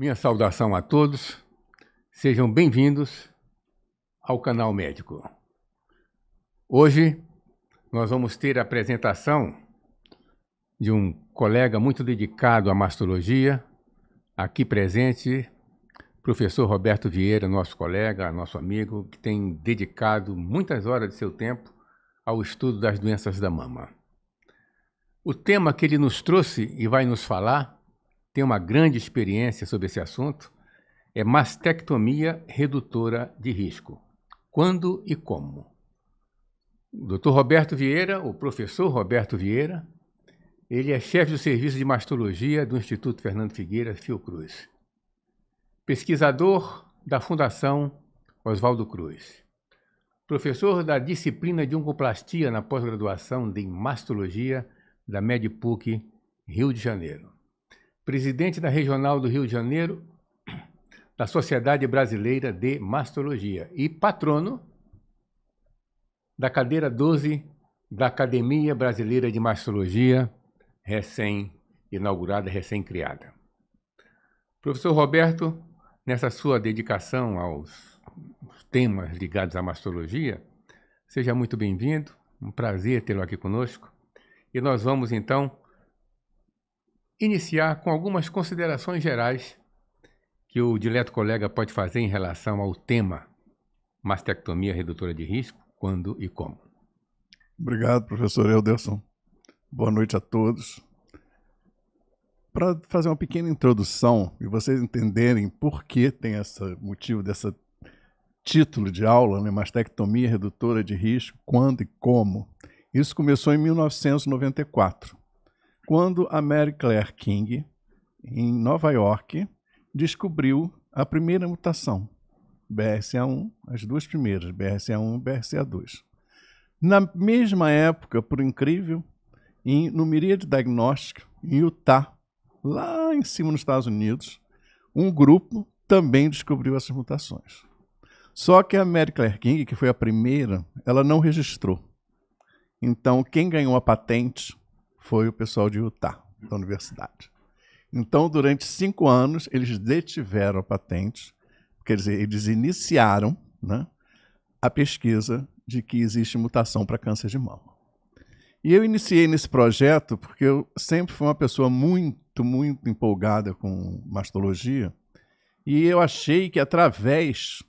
Minha saudação a todos, sejam bem-vindos ao Canal Médico. Hoje nós vamos ter a apresentação de um colega muito dedicado à mastologia, aqui presente, professor Roberto Vieira, nosso colega, nosso amigo, que tem dedicado muitas horas de seu tempo ao estudo das doenças da mama. O tema que ele nos trouxe e vai nos falar, tem uma grande experiência sobre esse assunto, é mastectomia redutora de risco. Quando e como? O Dr. Roberto Vieira, o professor Roberto Vieira, ele é chefe do serviço de mastologia do Instituto Fernando Figueira Fiocruz. Pesquisador da Fundação Oswaldo Cruz. Professor da disciplina de oncoplastia na pós-graduação de mastologia da MEDPUC, Rio de Janeiro. Presidente da Regional do Rio de Janeiro, da Sociedade Brasileira de Mastologia e patrono da cadeira 12 da Academia Brasileira de Mastologia, recém-inaugurada, recém-criada. Professor Roberto, nessa sua dedicação aos temas ligados à mastologia, seja muito bem-vindo, um prazer tê-lo aqui conosco. E nós vamos, então, iniciar com algumas considerações gerais que o dileto colega pode fazer em relação ao tema mastectomia redutora de risco, quando e como. Obrigado, professor Elderson. Boa noite a todos. Para fazer uma pequena introdução e vocês entenderem por que tem esse motivo desse título de aula, né, mastectomia redutora de risco, quando e como. Isso começou em 1994. Quando a Mary Claire King, em Nova York, descobriu a primeira mutação, BRCA1, as duas primeiras, BRCA1 e BRCA2. Na mesma época, por incrível, no Myriad Diagnostic, em Utah, lá em cima nos Estados Unidos, um grupo também descobriu essas mutações. Só que a Mary Claire King, que foi a primeira, ela não registrou. Então, quem ganhou a patente foi o pessoal de Utah, da universidade. Então, durante 5 anos, eles detiveram a patente, quer dizer, eles iniciaram, né, a pesquisa de que existe mutação para câncer de mama. E eu iniciei nesse projeto porque eu sempre fui uma pessoa muito empolgada com mastologia, e eu achei que através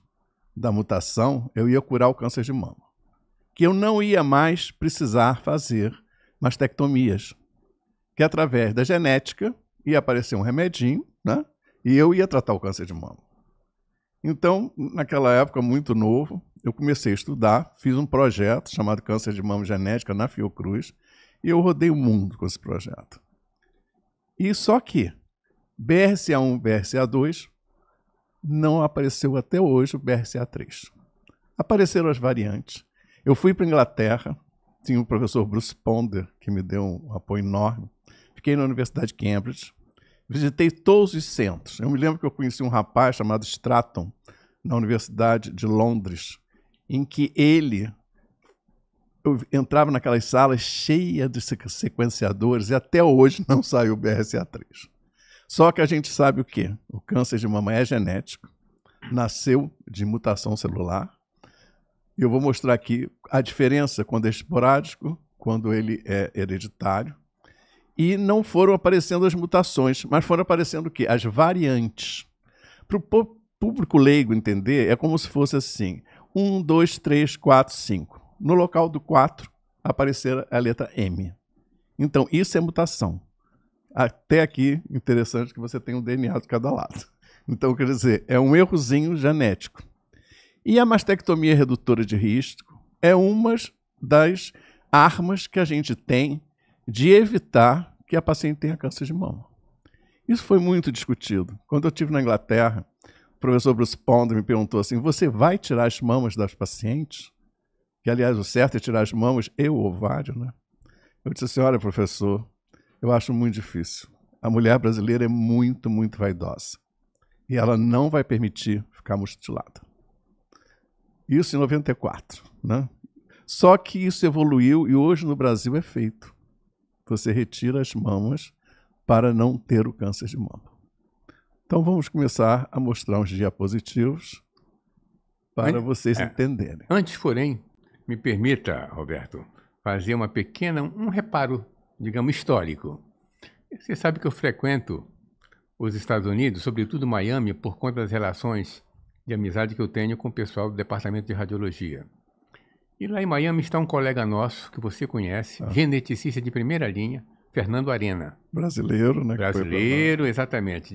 da mutação eu ia curar o câncer de mama, que eu não ia mais precisar fazer mastectomias, que através da genética ia aparecer um remedinho, né? E eu ia tratar o câncer de mama. Então, naquela época, muito novo, eu comecei a estudar, fiz um projeto chamado Câncer de Mama Genética na Fiocruz, e eu rodei o mundo com esse projeto. E só que BRCA1 e BRCA2 não apareceu até hoje o BRCA3. Apareceram as variantes. Eu fui para a Inglaterra, tinha o professor Bruce Ponder, que me deu um apoio enorme. Fiquei na Universidade de Cambridge, visitei todos os centros. Eu me lembro que eu conheci um rapaz chamado Stratton, na Universidade de Londres, em que eu entrava naquelas salas cheias de sequenciadores e até hoje não saiu o BRCA3. Só que a gente sabe o quê? O câncer de mama é genético, nasceu de mutação celular. Eu vou mostrar aqui a diferença quando é esporádico, quando ele é hereditário. E não foram aparecendo as mutações, mas foram aparecendo o quê? As variantes. Para o público leigo entender, é como se fosse assim, 1, 2, 3, 4, 5. No local do 4, aparecer a letra M. Então, isso é mutação. Até aqui, interessante que você tem um DNA de cada lado. Então, quer dizer, é um errozinho genético. E a mastectomia redutora de risco é uma das armas que a gente tem de evitar que a paciente tenha câncer de mama. Isso foi muito discutido. Quando eu estive na Inglaterra, o professor Bruce Ponder me perguntou assim, você vai tirar as mamas das pacientes? Que, aliás, o certo é tirar as mamas e o ovário, né? Eu disse assim, olha, professor, eu acho muito difícil. A mulher brasileira é muito vaidosa. E ela não vai permitir ficar mutilada. Isso em 94, né? Só que isso evoluiu e hoje no Brasil é feito. Você retira as mamas para não ter o câncer de mama. Então vamos começar a mostrar uns diapositivos para vocês entenderem. Antes, porém, me permita, Roberto, fazer um reparo, digamos, histórico. Você sabe que eu frequento os Estados Unidos, sobretudo Miami, por conta das relações de amizade que eu tenho com o pessoal do Departamento de Radiologia. E lá em Miami está um colega nosso, que você conhece, geneticista de primeira linha, Fernando Arena. Brasileiro, né? Brasileiro, exatamente.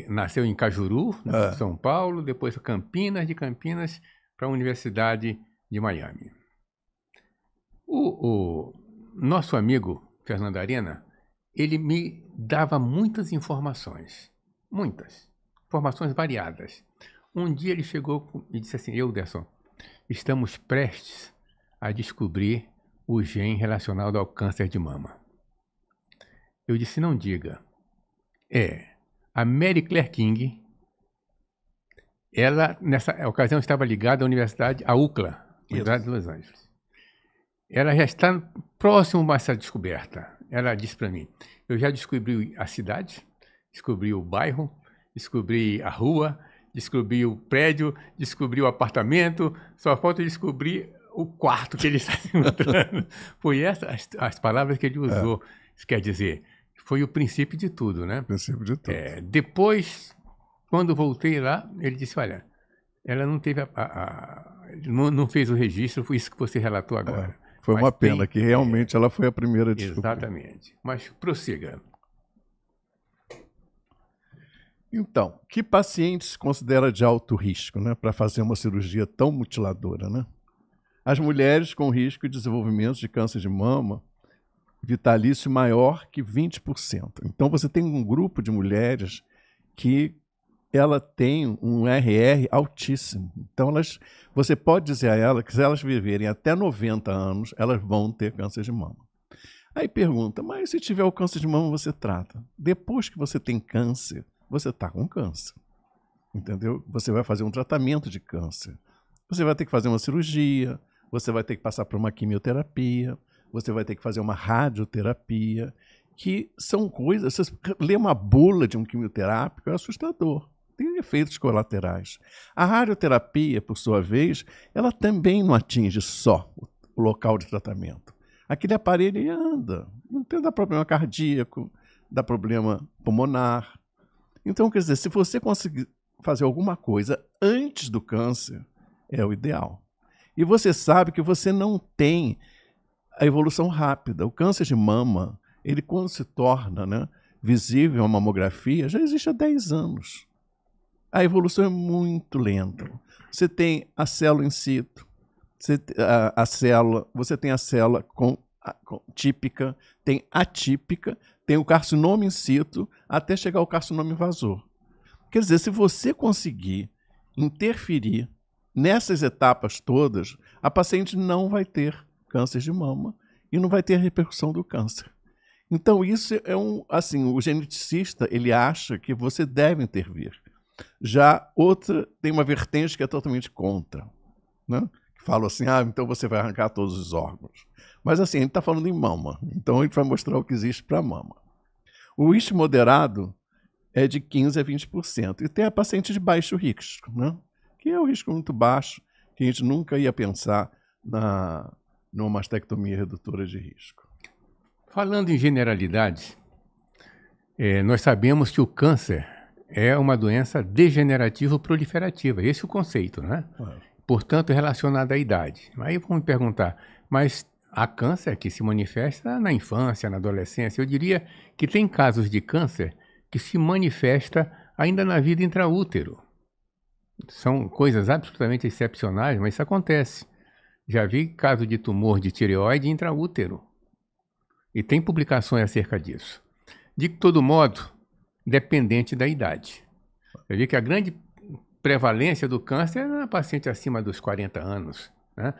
Nasceu em Cajuru, São Paulo, depois Campinas, de Campinas para a Universidade de Miami. O nosso amigo Fernando Arena, ele me dava muitas informações variadas. Um dia ele chegou e disse assim: Euderson, estamos prestes a descobrir o gene relacionado ao câncer de mama. Eu disse: não diga. A Mary Claire King, ela nessa ocasião estava ligada à à UCLA, Universidade de Los Angeles. Ela já está próximo a essa descoberta. Ela disse para mim: eu já descobri a cidade, descobri o bairro, descobri a rua, descobri o prédio, descobri o apartamento, só falta descobrir o quarto que ele está se encontrando. Foi essas as palavras que ele usou. Isso quer dizer, foi o princípio de tudo, né? O princípio de tudo. Depois, quando voltei lá, ele disse: olha, ela não teve não fez o registro, foi isso que você relatou agora. Foi uma pena, que realmente ela foi a primeira a descobrir. Exatamente. Mas prossiga. Então, que paciente se considera de alto risco, né, para fazer uma cirurgia tão mutiladora, né? As mulheres com risco de desenvolvimento de câncer de mama vitalício maior que 20%. Então, você tem um grupo de mulheres que ela tem um RR altíssimo. Então, você pode dizer a ela que se elas viverem até 90 anos, elas vão ter câncer de mama. Aí pergunta, mas se tiver o câncer de mama, você trata? Depois que você tem câncer, você está com câncer. Entendeu? Você vai fazer um tratamento de câncer. Você vai ter que fazer uma cirurgia, você vai ter que passar por uma quimioterapia, você vai ter que fazer uma radioterapia, que são coisas... Você lê uma bula de um quimioterápico, é assustador. Tem efeitos colaterais. A radioterapia, por sua vez, ela também não atinge só o local de tratamento. Aquele aparelho anda. Não dá problema cardíaco, dá problema pulmonar. Então, quer dizer, se você conseguir fazer alguma coisa antes do câncer, é o ideal. E você sabe que você não tem a evolução rápida. O câncer de mama, ele quando se torna, né, visível a mamografia, já existe há 10 anos. A evolução é muito lenta. Você tem a célula in situ, você tem a célula típica, tem atípica, tem o carcinoma in situ, até chegar ao carcinoma invasor. Quer dizer, se você conseguir interferir nessas etapas todas, a paciente não vai ter câncer de mama e não vai ter repercussão do câncer. Então, isso é o geneticista, ele acha que você deve intervir. Já outra tem uma vertente que é totalmente contra, né? Que fala assim, então você vai arrancar todos os órgãos. Mas assim, a gente está falando em mama, então a gente vai mostrar o que existe para mama. O risco moderado é de 15% a 20%. E tem a paciente de baixo risco, né? Que é um risco muito baixo, que a gente nunca ia pensar numa mastectomia redutora de risco. Falando em generalidades, nós sabemos que o câncer é uma doença degenerativa proliferativa. Esse é o conceito, né? Portanto, relacionada à idade. Aí vão me perguntar, mas há câncer que se manifesta na infância, na adolescência? Eu diria que tem casos de câncer que se manifesta ainda na vida intraútero. São coisas absolutamente excepcionais, mas isso acontece. Já vi caso de tumor de tireoide intraútero. E tem publicações acerca disso. De todo modo, dependente da idade. Eu vi que a grande prevalência do câncer é na paciente acima dos 40 anos, né?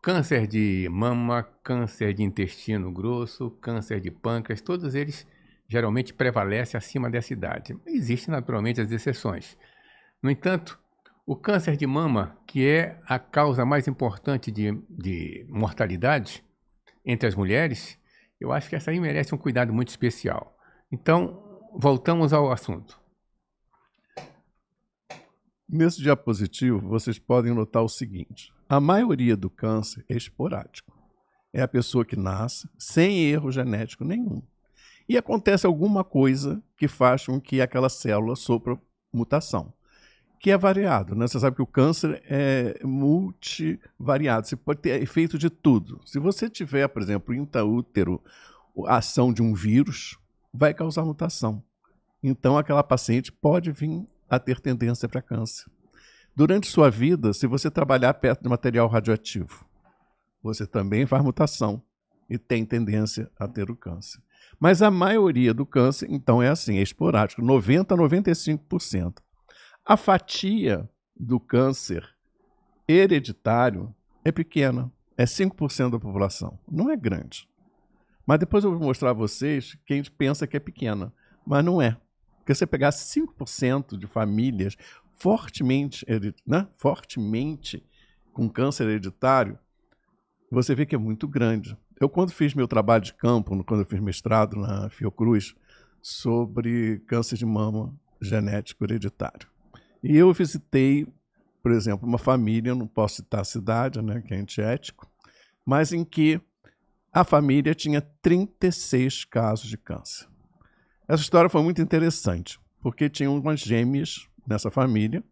Câncer de mama, câncer de intestino grosso, câncer de pâncreas, todos eles geralmente prevalecem acima dessa idade. Existem naturalmente as exceções. No entanto, o câncer de mama, que é a causa mais importante de mortalidade entre as mulheres, eu acho que essa aí merece um cuidado muito especial. Então, voltamos ao assunto. Nesse diapositivo, vocês podem notar o seguinte. A maioria do câncer é esporádico. É a pessoa que nasce sem erro genético nenhum. E acontece alguma coisa que faz com que aquela célula sofra mutação, que é variado, né? Você sabe que o câncer é multivariado, você pode ter efeito de tudo. Se você tiver, por exemplo, intraútero, a ação de um vírus, vai causar mutação. Então, aquela paciente pode vir a ter tendência para câncer. Durante sua vida, se você trabalhar perto de material radioativo, você também faz mutação e tem tendência a ter o câncer. Mas a maioria do câncer, então, é assim, é esporádico, 90% a 95%. A fatia do câncer hereditário é pequena, é 5% da população, não é grande. Mas depois eu vou mostrar a vocês que a gente pensa que é pequena, mas não é. Porque se você pegar 5% de famílias fortemente com câncer hereditário, você vê que é muito grande. Eu, quando fiz meu trabalho de campo, quando eu fiz mestrado na Fiocruz, sobre câncer de mama genético hereditário. E eu visitei, por exemplo, uma família, não posso citar a cidade, né, que é antiético, mas em que a família tinha 36 casos de câncer. Essa história foi muito interessante, porque tinha umas gêmeas nessa família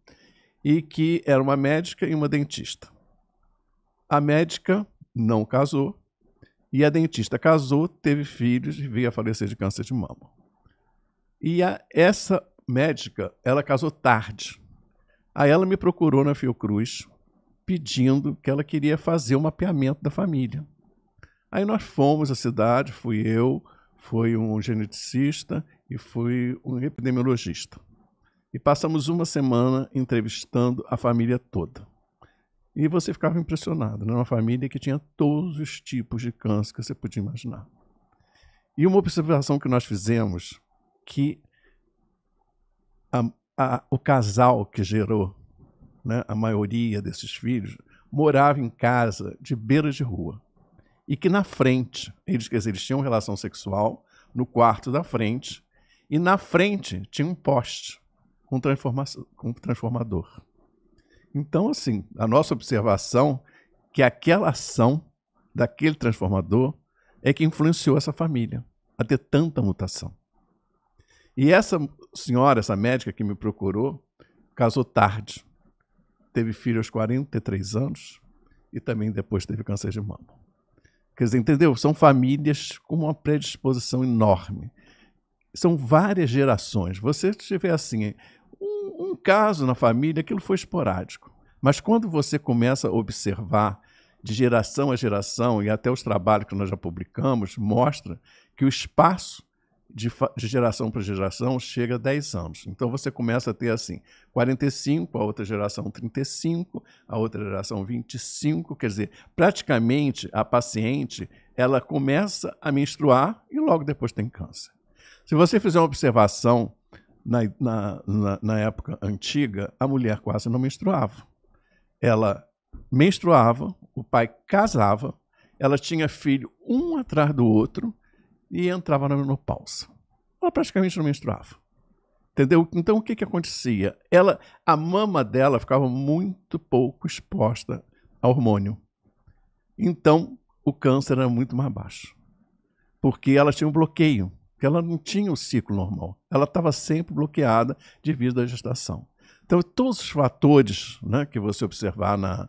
e que era uma médica e uma dentista. A médica não casou e a dentista casou, teve filhos e veio a falecer de câncer de mama. E essa médica, ela casou tarde. Aí ela me procurou na Fiocruz pedindo que ela queria fazer o mapeamento da família. Aí nós fomos à cidade, fui eu, foi um geneticista e fui um epidemiologista. E passamos uma semana entrevistando a família toda. E você ficava impressionado, né? Uma família que tinha todos os tipos de câncer que você podia imaginar. E uma observação que nós fizemos, que o casal que gerou, né, a maioria desses filhos, morava em casa de beira de rua. E que na frente, eles tinham relação sexual no quarto da frente, e na frente tinha um poste com transformador. Então, assim, a nossa observação que aquela ação daquele transformador é que influenciou essa família a ter tanta mutação. E essa senhora, essa médica que me procurou, casou tarde. Teve filho aos 43 anos e também depois teve câncer de mama. Quer dizer, entendeu? São famílias com uma predisposição enorme. São várias gerações. Você tiver assim, um caso na família, aquilo foi esporádico. Mas quando você começa a observar de geração a geração, e até os trabalhos que nós já publicamos, mostra que o espaço de geração para geração chega a 10 anos. Então você começa a ter assim, 45, a outra geração 35, a outra geração 25, quer dizer, praticamente a paciente, ela começa a menstruar e logo depois tem câncer. Se você fizer uma observação na época antiga, a mulher quase não menstruava. Ela menstruava, o pai casava, ela tinha filho um atrás do outro e entrava na menopausa. Ela praticamente não menstruava. Entendeu? Então, o que acontecia? A mama dela ficava muito pouco exposta ao hormônio. Então, o câncer era muito mais baixo. Porque ela tinha um bloqueio, porque ela não tinha o ciclo normal. Ela estava sempre bloqueada devido à gestação. Então, todos os fatores, né, que você observar na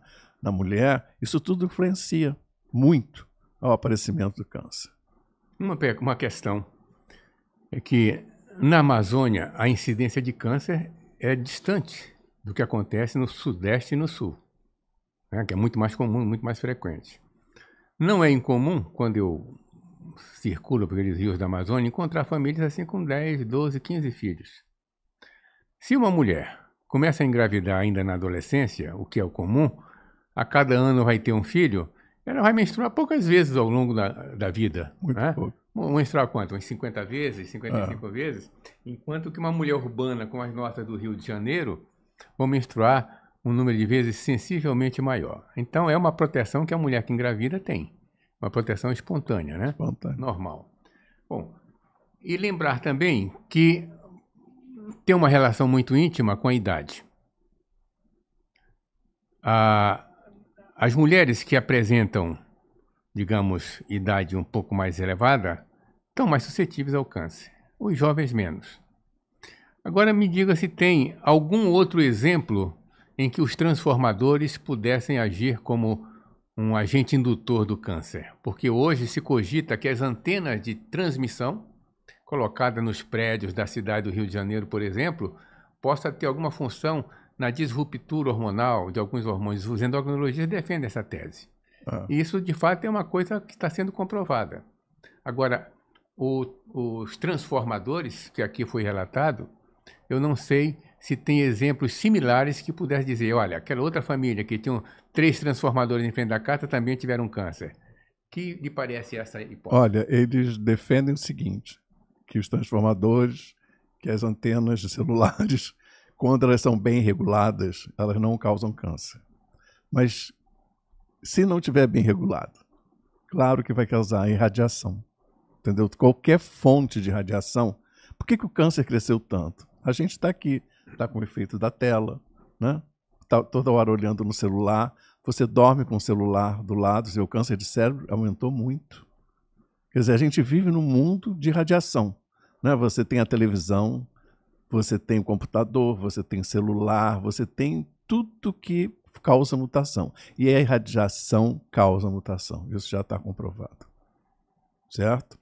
mulher, isso tudo influencia muito ao aparecimento do câncer. Uma questão é que na Amazônia a incidência de câncer é distante do que acontece no Sudeste e no Sul, né, que é muito mais comum, muito mais frequente. Não é incomum, quando eu circulo por aqueles rios da Amazônia, encontrar famílias assim com 10, 12, 15 filhos. Se uma mulher começa a engravidar ainda na adolescência, o que é o comum, a cada ano vai ter um filho, ela vai menstruar poucas vezes ao longo da vida. Muito né? pouco. Menstruar quanto? Umas 50 vezes, 55 vezes? Enquanto que uma mulher urbana como as nossas do Rio de Janeiro vão menstruar um número de vezes sensivelmente maior. Então é uma proteção que a mulher que engravida tem. Uma proteção espontânea, né? Espontânea. Normal. Bom, e lembrar também que tem uma relação muito íntima com a idade. As mulheres que apresentam, digamos, idade um pouco mais elevada, estão mais suscetíveis ao câncer. Os jovens menos. Agora me diga se tem algum outro exemplo em que os transformadores pudessem agir como um agente indutor do câncer. Porque hoje se cogita que as antenas de transmissão, colocadas nos prédios da cidade do Rio de Janeiro, por exemplo, possa ter alguma função na disruptura hormonal de alguns hormônios. Os endocrinologistas defendem essa tese. E isso, de fato, é uma coisa que está sendo comprovada. Agora, os transformadores, que aqui foi relatado, eu não sei se tem exemplos similares que pudesse dizer, olha, aquela outra família que tinha 3 transformadores em frente da casa também tiveram câncer. Que lhe parece essa hipótese? Olha, eles defendem o seguinte, que os transformadores, que as antenas de celulares, quando elas são bem reguladas, elas não causam câncer. Mas se não estiver bem regulado, claro que vai causar irradiação. Entendeu? Qualquer fonte de radiação. Por que o câncer cresceu tanto? A gente está aqui, está com o efeito da tela, né? Tá toda hora olhando no celular. Você dorme com o celular do lado, seu câncer de cérebro aumentou muito. Quer dizer, a gente vive num mundo de radiação, né? Você tem a televisão, você tem o computador, você tem celular, você tem tudo que causa mutação. E a irradiação causa mutação. Isso já está comprovado. Certo?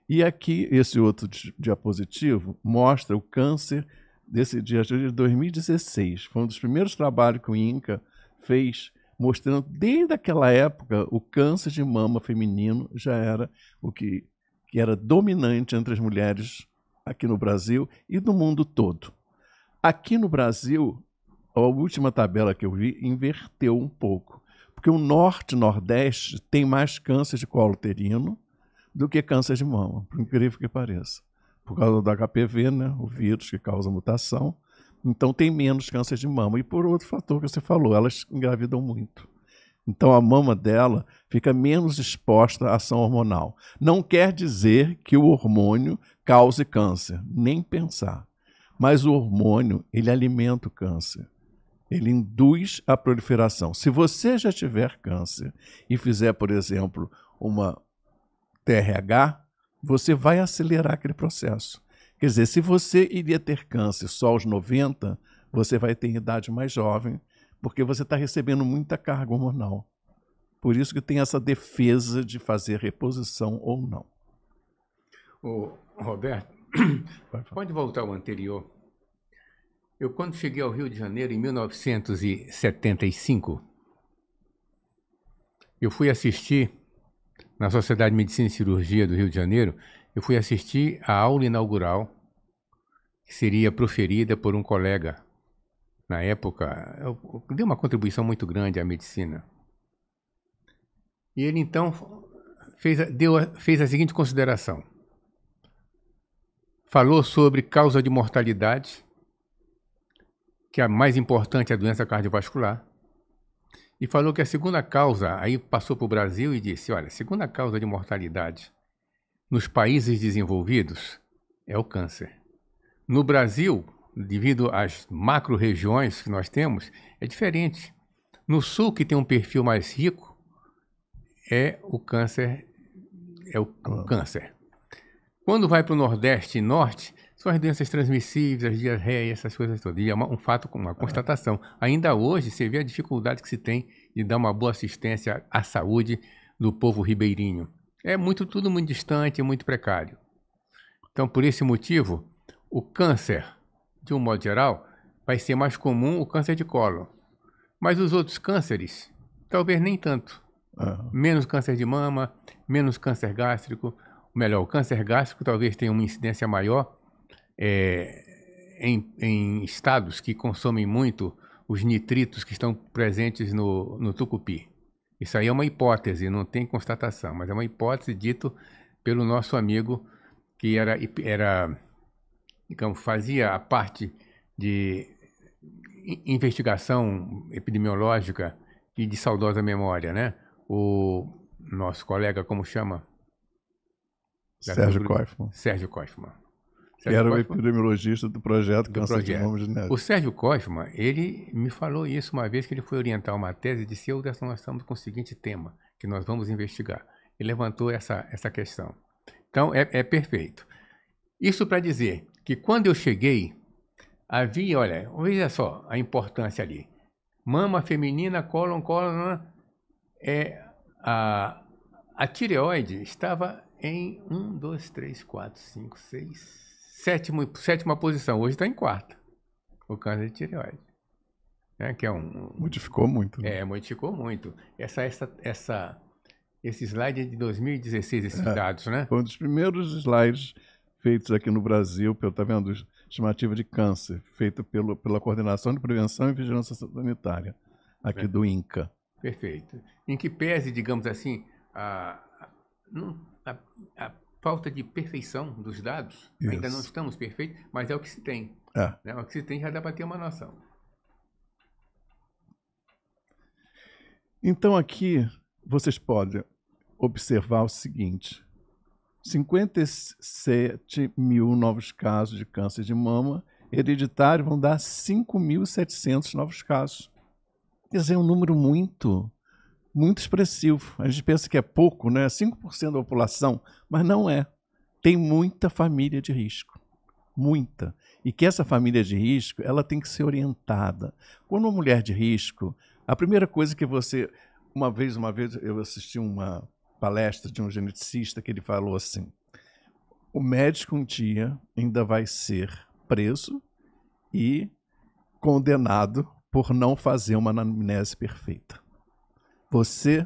E aqui, esse outro diapositivo mostra o câncer desse dia de 2016. Foi um dos primeiros trabalhos que o INCA fez, mostrando desde aquela época o câncer de mama feminino já era o que era dominante entre as mulheres aqui no Brasil e no mundo todo. Aqui no Brasil, a última tabela que eu vi inverteu um pouco, porque o norte e nordeste tem mais câncer de colo uterino do que câncer de mama, por incrível que pareça. Por causa do HPV, né, o vírus que causa mutação, então tem menos câncer de mama. E por outro fator que você falou, elas engravidam muito. Então a mama dela fica menos exposta à ação hormonal. Não quer dizer que o hormônio cause câncer, nem pensar. Mas o hormônio, ele alimenta o câncer. Ele induz a proliferação. Se você já tiver câncer e fizer, por exemplo, uma TRH, você vai acelerar aquele processo. Quer dizer, se você iria ter câncer só aos 90, você vai ter idade mais jovem, porque você está recebendo muita carga hormonal. Por isso que tem essa defesa de fazer reposição ou não. Ô, Roberto, pode voltar ao anterior. Eu, quando cheguei ao Rio de Janeiro, em 1975, eu fui assistir, na Sociedade de Medicina e Cirurgia do Rio de Janeiro, eu fui assistir a aula inaugural, que seria proferida por um colega. Na época, eu dei uma contribuição muito grande à medicina. E ele, então, fez a seguinte consideração. Falou sobre causa de mortalidade, que a mais importante é a doença cardiovascular, e falou que a segunda causa, aí passou para o Brasil e disse, olha, a segunda causa de mortalidade nos países desenvolvidos é o câncer. No Brasil, devido às macro-regiões que nós temos, é diferente. No sul, que tem um perfil mais rico, é o câncer. Quando vai para o Nordeste e Norte, são as doenças transmissíveis, as diarreias, essas coisas todas. E é um fato, uma constatação. Ainda hoje, você vê a dificuldade que se tem de dar uma boa assistência à saúde do povo ribeirinho. É tudo muito distante, muito precário. Então, por esse motivo, o câncer, de um modo geral, vai ser mais comum o câncer de colo. Mas os outros cânceres, talvez nem tanto. Menos câncer de mama, menos câncer gástrico. Melhor, o câncer gástrico talvez tenha uma incidência maior em estados que consomem muito os nitritos que estão presentes no tucupi. Isso aí é uma hipótese, não tem constatação, mas é uma hipótese dito pelo nosso amigo que digamos, fazia a parte de investigação epidemiológica e de saudosa memória, né? O nosso colega, como chama? Sérgio Koifman. Sérgio Koifman. Era o epidemiologista do projeto Câncer de Mama Genético. O Sérgio Cosma, ele me falou isso uma vez que ele foi orientar uma tese e disse: nós estamos com o seguinte tema, que nós vamos investigar. Ele levantou essa questão. Então, é perfeito. Isso para dizer que quando eu cheguei, havia, olha, veja só a importância ali. Mama feminina, cólon, a tireoide estava em 1, 2, 3, 4, 5, 6, sétima posição. Hoje está em quarta, o câncer de tireoide. Que é modificou muito. Né? Modificou muito. Esse slide é de 2016, esses dados, né? Foi um dos primeiros slides feitos aqui no Brasil, tá vendo? Estimativa de câncer, feito pela Coordenação de Prevenção e Vigilância Sanitária, aqui do INCA. Perfeito. Em que pese, digamos assim, a falta de perfeição dos dados, ainda não estamos perfeitos, mas é o que se tem. Né? O que se tem já dá para ter uma noção. Então aqui vocês podem observar o seguinte: 57 mil novos casos de câncer de mama hereditário vão dar 5.700 novos casos. Quer dizer, é um número muito expressivo. A gente pensa que é pouco, né? 5% da população, mas não é. Tem muita família de risco. Muita. E que essa família de risco, ela tem que ser orientada. Quando uma mulher de risco, a primeira coisa que você... Uma vez eu assisti uma palestra de um geneticista que ele falou assim: o médico um dia ainda vai ser preso e condenado por não fazer uma anamnese perfeita. Você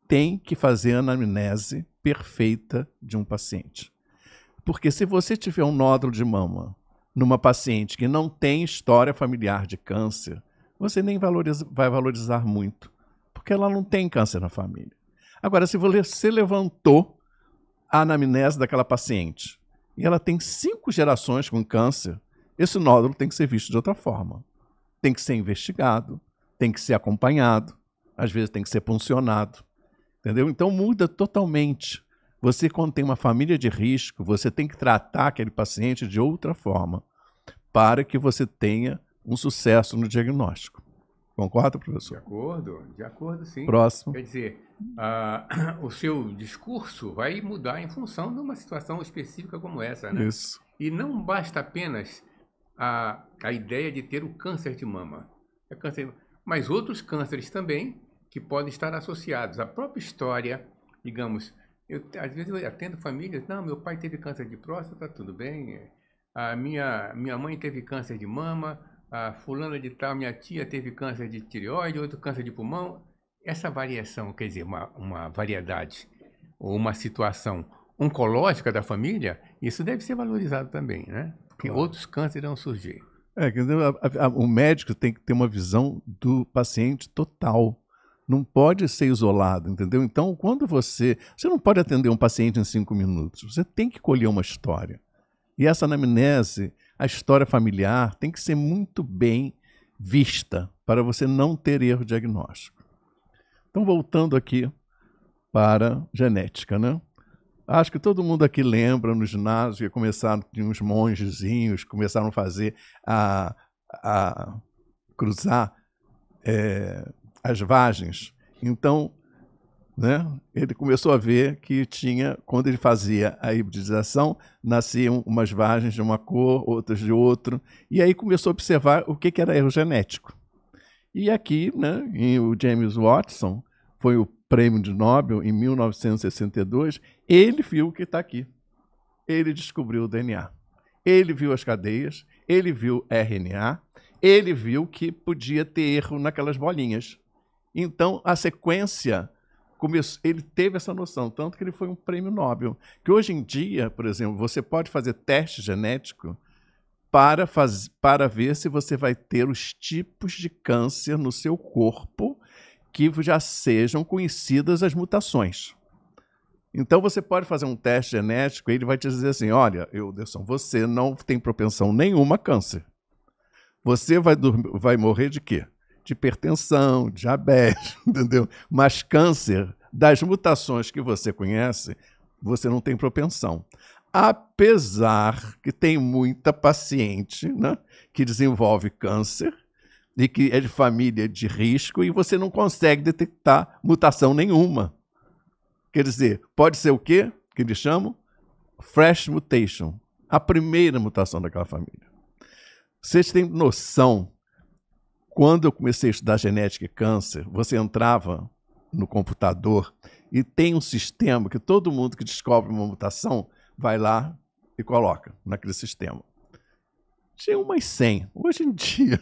tem que fazer a anamnese perfeita de um paciente. Porque se você tiver um nódulo de mama numa paciente que não tem história familiar de câncer, você nem vai valorizar muito, porque ela não tem câncer na família. Agora, se você levantou a anamnese daquela paciente e ela tem 5 gerações com câncer, esse nódulo tem que ser visto de outra forma. Tem que ser investigado, tem que ser acompanhado, às vezes tem que ser puncionado, entendeu? Então muda totalmente. Você, quando tem uma família de risco, você tem que tratar aquele paciente de outra forma para que você tenha um sucesso no diagnóstico. Concorda, professor? De acordo, sim. Próximo. Quer dizer, o seu discurso vai mudar em função de uma situação específica como essa, né? Isso. E não basta apenas a ideia de ter o câncer de mama. Mas outros cânceres também que podem estar associados. A própria história, digamos, às vezes eu atendo famílias, não, meu pai teve câncer de próstata, tudo bem. A minha mãe teve câncer de mama, a fulana de tal, minha tia teve câncer de tireoide, outro câncer de pulmão. Essa variação, quer dizer, uma variedade ou uma situação oncológica da família, isso deve ser valorizado também, né? Porque outros cânceres vão surgir. O médico tem que ter uma visão do paciente total. Não pode ser isolado, entendeu? Então, quando você não pode atender um paciente em 5 minutos, você tem que colher uma história. E essa anamnese, a história familiar, tem que ser muito bem vista para você não ter erro diagnóstico. Então, voltando aqui para genética, né? Acho que todo mundo aqui lembra no ginásio que começaram, tinha uns mongezinhos, começaram a fazer, a cruzar as vagens. Então, né, ele começou a ver que tinha, quando ele fazia a hibridização, nasciam umas vagens de uma cor, outras de outra, e aí começou a observar o que era erro genético. E aqui, né, o James Watson, foi o prêmio de Nobel em 1962, ele viu o que está aqui. Ele descobriu o DNA. Ele viu as cadeias, ele viu RNA, ele viu que podia ter erro naquelas bolinhas. Então, a sequência, ele teve essa noção, tanto que ele foi um prêmio Nobel. Que hoje em dia, por exemplo, você pode fazer teste genético para ver se você vai ter os tipos de câncer no seu corpo que já sejam conhecidas as mutações. Então, você pode fazer um teste genético e ele vai te dizer assim, olha, Euderson, você não tem propensão nenhuma a câncer. Você vai morrer de quê? De hipertensão, diabetes, entendeu? Mas câncer, das mutações que você conhece, você não tem propensão. Apesar que tem muita paciente, né, que desenvolve câncer e que é de família de risco e você não consegue detectar mutação nenhuma. Quer dizer, pode ser o quê? Que eles chamam? Fresh mutation. A primeira mutação daquela família. Vocês têm noção, quando eu comecei a estudar genética e câncer, você entrava no computador e tem um sistema que todo mundo que descobre uma mutação vai lá e coloca naquele sistema. Tinha umas 100. Hoje em dia,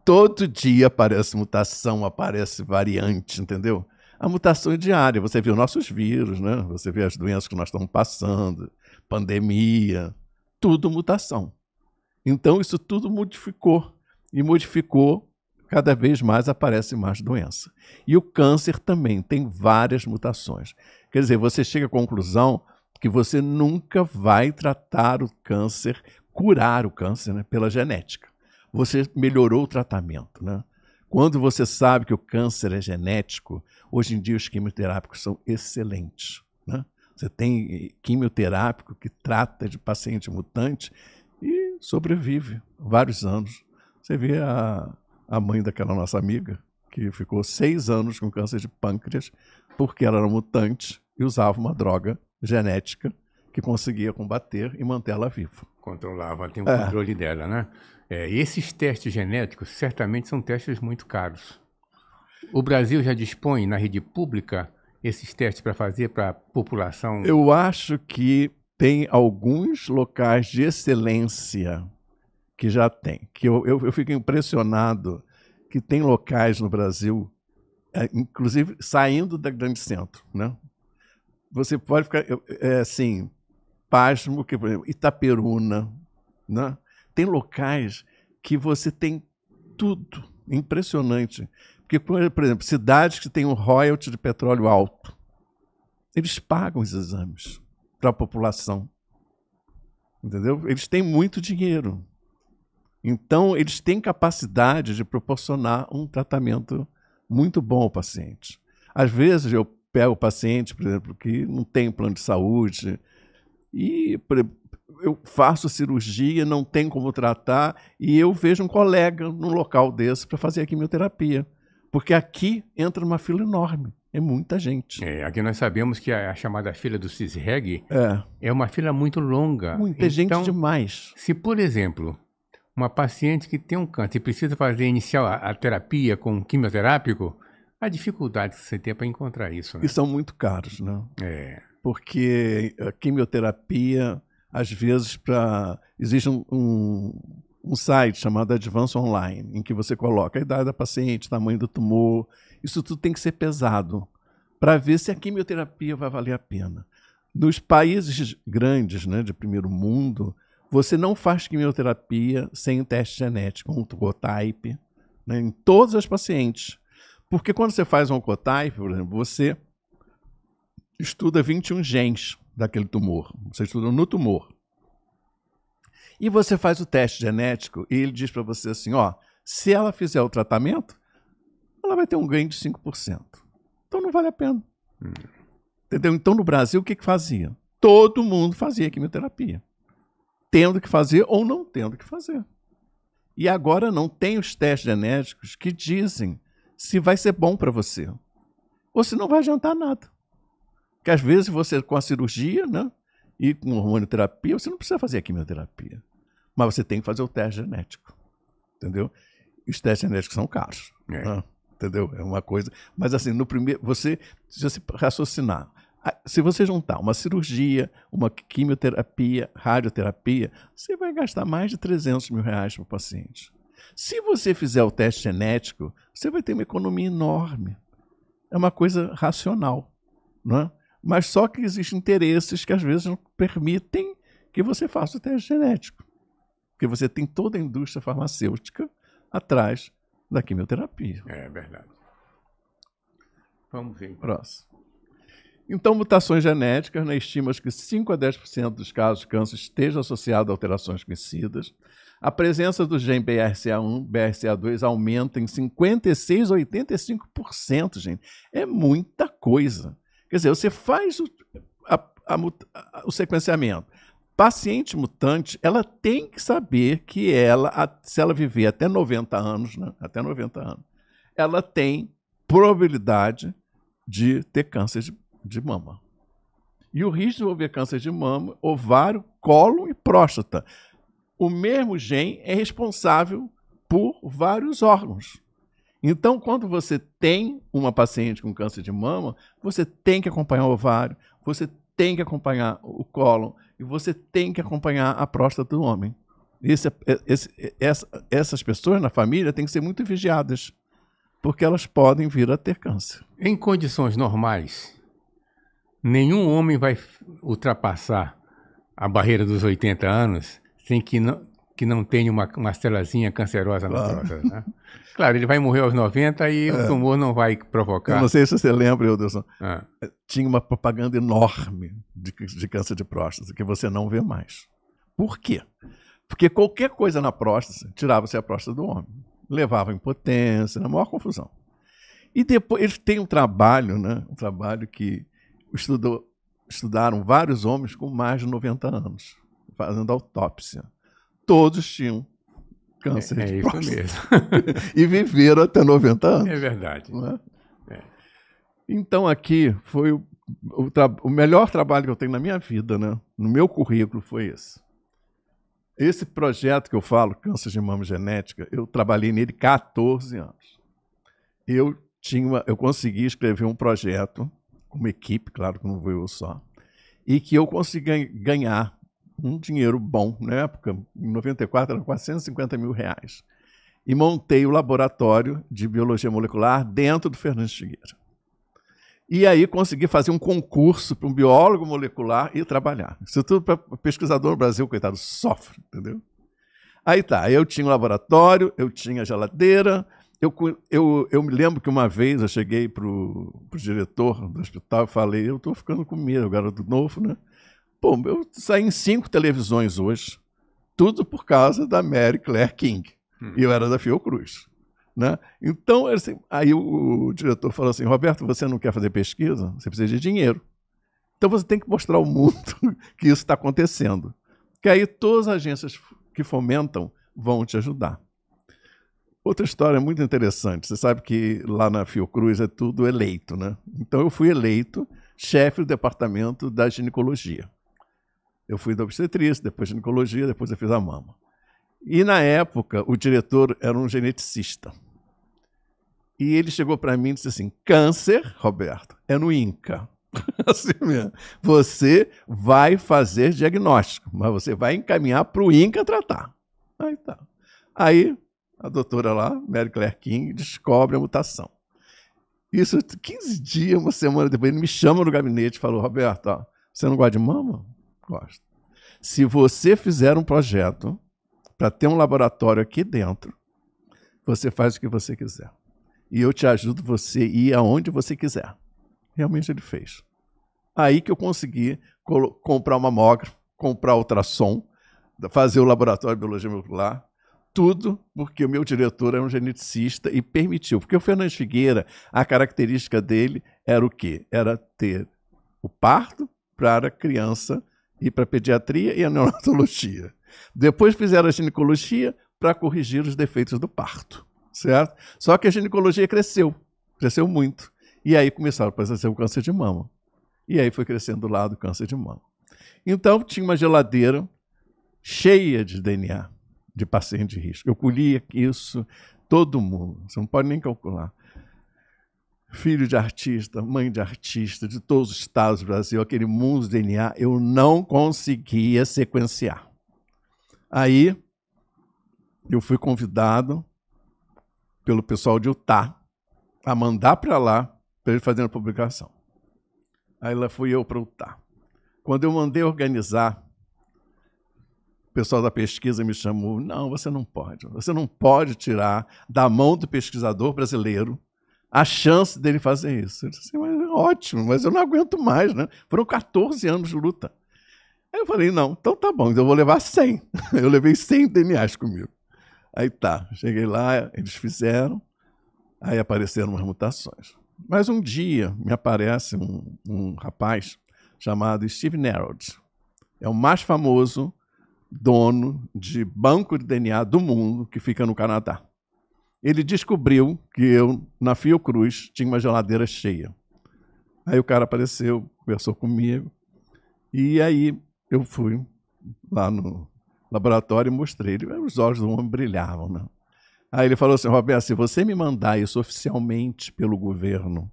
todo dia aparece mutação, aparece variante, entendeu? A mutação é diária. Você vê os nossos vírus, né? Você vê as doenças que nós estamos passando, pandemia, tudo mutação. Então, isso tudo modificou. E modificou, cada vez mais aparece mais doença. E o câncer também tem várias mutações. Quer dizer, você chega à conclusão que você nunca vai tratar o câncer, curar o câncer, né, pela genética. Você melhorou o tratamento, né? Quando você sabe que o câncer é genético, hoje em dia os quimioterápicos são excelentes, né? Você tem quimioterápico que trata de paciente mutante e sobrevive vários anos. Você vê a mãe daquela nossa amiga, que ficou 6 anos com câncer de pâncreas, porque ela era mutante e usava uma droga genética que conseguia combater e manter ela viva. Controlava, tem o controle dela, né? Esses testes genéticos certamente são testes muito caros. O Brasil já dispõe na rede pública esses testes para fazer para a população? Eu acho que tem alguns locais de excelência que já tem. Que eu fico impressionado que tem locais no Brasil, inclusive saindo da grande centro, né? Você pode ficar assim, pasmo, que, por exemplo, Itaperuna, né? Tem locais que você tem tudo, impressionante. Porque, por exemplo, cidades que têm um royalty de petróleo alto, eles pagam os exames para a população. Entendeu? Eles têm muito dinheiro. Então, eles têm capacidade de proporcionar um tratamento muito bom ao paciente. Às vezes, eu pego o paciente, por exemplo, que não tem plano de saúde, e eu faço cirurgia, não tem como tratar, e eu vejo um colega num local desse para fazer a quimioterapia. Porque aqui entra uma fila enorme, é muita gente. Aqui nós sabemos que a chamada fila do CISREG é uma fila muito longa. Muita gente demais. Se, por exemplo, uma paciente que tem um câncer e precisa iniciar a terapia com quimioterápico, a dificuldade que você tem para encontrar isso, né? E são muito caros, né? Porque a quimioterapia, às vezes, existe um site chamado Advance Online, em que você coloca a idade da paciente, tamanho do tumor, isso tudo tem que ser pesado, para ver se a quimioterapia vai valer a pena. Nos países grandes, né, de primeiro mundo, você não faz quimioterapia sem um teste genético, um oncotype, né, em todas as pacientes. Porque quando você faz um oncotype, por exemplo, você estuda 21 genes daquele tumor. Você estuda no tumor. E você faz o teste genético e ele diz para você assim, ó, se ela fizer o tratamento, ela vai ter um ganho de 5%. Então não vale a pena. Entendeu? Então no Brasil o que fazia? Todo mundo fazia quimioterapia. Tendo que fazer ou não tendo que fazer. E agora não tem os testes genéticos que dizem se vai ser bom para você. Ou se não vai adiantar nada. Porque às vezes você com a cirurgia, né, e com hormonioterapia, você não precisa fazer a quimioterapia. Mas você tem que fazer o teste genético. Entendeu? E os testes genéticos são caros. Né? Entendeu? É uma coisa... Mas assim, no primeiro... se você raciocinar, se você juntar uma cirurgia, uma quimioterapia, radioterapia, você vai gastar mais de 300 mil reais para o paciente. Se você fizer o teste genético, você vai ter uma economia enorme. É uma coisa racional. Não é? Mas só que existem interesses que às vezes não permitem que você faça o teste genético. Porque você tem toda a indústria farmacêutica atrás da quimioterapia. É verdade. Vamos ver. Próximo. Então, mutações genéticas, né, estima-se que 5 a 10% dos casos de câncer estejam associados a alterações conhecidas. A presença do gene BRCA1, BRCA2 aumenta em 56% a 85%, gente. É muita coisa. Quer dizer, você faz o sequenciamento, paciente mutante, ela tem que saber que se ela viver até 90 anos, né? Até 90 anos, ela tem probabilidade de ter câncer de mama. E o risco de desenvolver câncer de mama, ovário, cólon e próstata. O mesmo gene é responsável por vários órgãos. Então, quando você tem uma paciente com câncer de mama, você tem que acompanhar o ovário, você tem que acompanhar o cólon e você tem que acompanhar a próstata do homem. Essas pessoas na família têm que ser muito vigiadas, porque elas podem vir a ter câncer. Em condições normais, nenhum homem vai ultrapassar a barreira dos 80 anos sem que não tenha uma célulazinha cancerosa na próstata, né? Claro, ele vai morrer aos 90 e o tumor não vai provocar. Eu não sei se você lembra, Eudelson. Tinha uma propaganda enorme de câncer de próstata que você não vê mais. Por quê? Porque qualquer coisa na próstata tirava-se a próstata do homem. Levava à impotência, na maior confusão. E depois eles têm um trabalho, né? Um trabalho que estudaram vários homens com mais de 90 anos, fazendo autópsia. Todos tinham câncer de próstata. Isso mesmo. E viveram até 90 anos. É verdade. Não é? Então, aqui foi o melhor trabalho que eu tenho na minha vida, né? No meu currículo, foi esse. Esse projeto que eu falo, Câncer de Mama Genética, eu trabalhei nele 14 anos. Eu consegui escrever um projeto, com uma equipe, claro que não vou eu só, e que eu consegui ganhar um dinheiro bom. Na época, em 94, era R$450 mil. E montei o laboratório de biologia molecular dentro do Fernandes Figueira. E aí consegui fazer um concurso para um biólogo molecular e trabalhar. Isso tudo para pesquisador no Brasil, coitado, sofre, entendeu? Aí tá, eu tinha um laboratório, eu tinha geladeira. Eu me lembro que uma vez eu cheguei para o diretor do hospital e falei, eu estou ficando com medo, garoto novo, né? Pô, eu saí em 5 televisões hoje, tudo por causa da Mary Claire King. E eu era da Fiocruz. Né? Então, assim, aí o diretor falou assim, Roberto, você não quer fazer pesquisa? Você precisa de dinheiro. Então você tem que mostrar ao mundo que isso está acontecendo. Que aí todas as agências que fomentam vão te ajudar. Outra história muito interessante. Você sabe que lá na Fiocruz é tudo eleito, né? Então eu fui eleito chefe do departamento da ginecologia. Eu fui da obstetrícia, depois ginecologia, depois eu fiz a mama. E na época o diretor era um geneticista. E ele chegou para mim e disse assim, câncer, Roberto, é no INCA. Assim mesmo. Você vai fazer diagnóstico, mas você vai encaminhar para o INCA tratar. Aí tá. Aí a doutora lá, Mary Claire King, descobre a mutação. Isso 15 dias, uma semana depois, ele me chama no gabinete e falou, Roberto, ó, você não gosta de mama? Gosto. Se você fizer um projeto para ter um laboratório aqui dentro, você faz o que você quiser. E eu te ajudo você a ir aonde você quiser. Realmente ele fez. Aí que eu consegui comprar um mamógrafo, comprar ultrassom, fazer o laboratório de biologia molecular, tudo porque o meu diretor era um geneticista e permitiu. Porque o Fernandes Figueira, a característica dele era o quê? Era ter o parto para a criança ir para a pediatria e a neonatologia. Depois fizeram a ginecologia para corrigir os defeitos do parto. Certo? Só que a ginecologia cresceu muito. E aí começaram a aparecer o câncer de mama. E aí foi crescendo lá do câncer de mama. Então tinha uma geladeira cheia de DNA de paciente de risco. Eu colhia isso, todo mundo, você não pode nem calcular. Filho de artista, mãe de artista, de todos os estados do Brasil, aquele mundo de DNA, eu não conseguia sequenciar. Aí eu fui convidado pelo pessoal de Utah a mandar para lá para ele fazer uma publicação. Aí lá fui eu para Utah. Quando eu mandei organizar, o pessoal da pesquisa me chamou, não, você não pode tirar da mão do pesquisador brasileiro a chance dele fazer isso. Eu disse assim, mas é ótimo, mas eu não aguento mais, né? Foram 14 anos de luta. Aí eu falei, não, então tá bom, eu vou levar 100. Eu levei 100 DNAs comigo. Aí tá, cheguei lá, eles fizeram, aí apareceram umas mutações. Mas um dia me aparece um rapaz chamado Steve Nerold. É o mais famoso dono de banco de DNA do mundo, que fica no Canadá. Ele descobriu que eu, na Fiocruz, tinha uma geladeira cheia. Aí o cara apareceu, conversou comigo, e aí eu fui lá no laboratório e mostrei. Os olhos do homem brilhavam, né? Aí ele falou assim, Roberto, se você me mandar isso oficialmente pelo governo,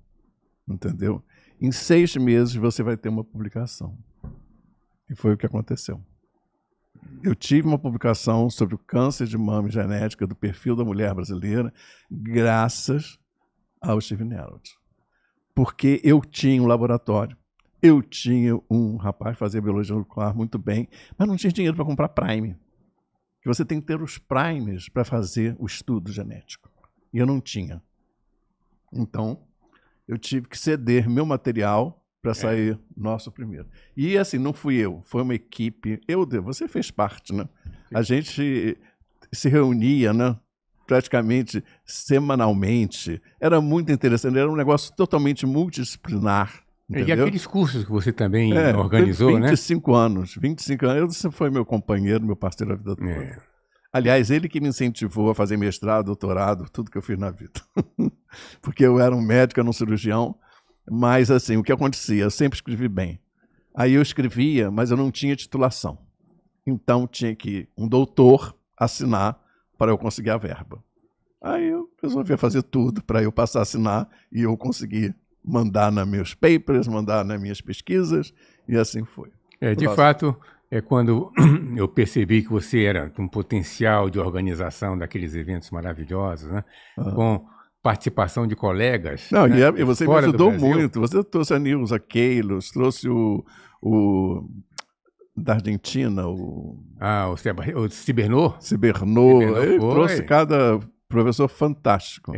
entendeu? Em 6 meses você vai ter uma publicação. E foi o que aconteceu. Eu tive uma publicação sobre o câncer de mama e genética do perfil da mulher brasileira, graças ao Steve Nerod. Porque eu tinha um laboratório, eu tinha um rapaz que fazia biologia molecular muito bem, mas não tinha dinheiro para comprar Prime. Que você tem que ter os primes para fazer o estudo genético. E eu não tinha. Então, eu tive que ceder meu material para sair nosso primeiro. E assim, não fui eu, foi uma equipe. Você fez parte, né? A gente se reunia, né? Praticamente semanalmente. Era muito interessante, era um negócio totalmente multidisciplinar. Entendeu? E aqueles cursos que você também organizou, 25 anos. 25 anos. Você foi meu companheiro, meu parceiro a vida toda. Aliás, ele que me incentivou a fazer mestrado, doutorado, tudo que eu fiz na vida. Porque eu era um médico, eu era um cirurgião. Mas, assim, o que acontecia? Eu sempre escrevi bem. Aí eu escrevia, mas eu não tinha titulação. Então, tinha que um doutor assinar para eu conseguir a verba. Aí eu resolvi fazer tudo para eu passar a assinar e eu conseguir mandar nos meus papers, mandar nas minhas pesquisas, e assim foi. De fato, quando eu percebi que você era um potencial de organização daqueles eventos maravilhosos, né? Com participação de colegas. Não, né? E você me ajudou muito. Você trouxe a Nilza Keilos, trouxe o da Argentina, o Cibernô. Ele trouxe cada professor fantástico.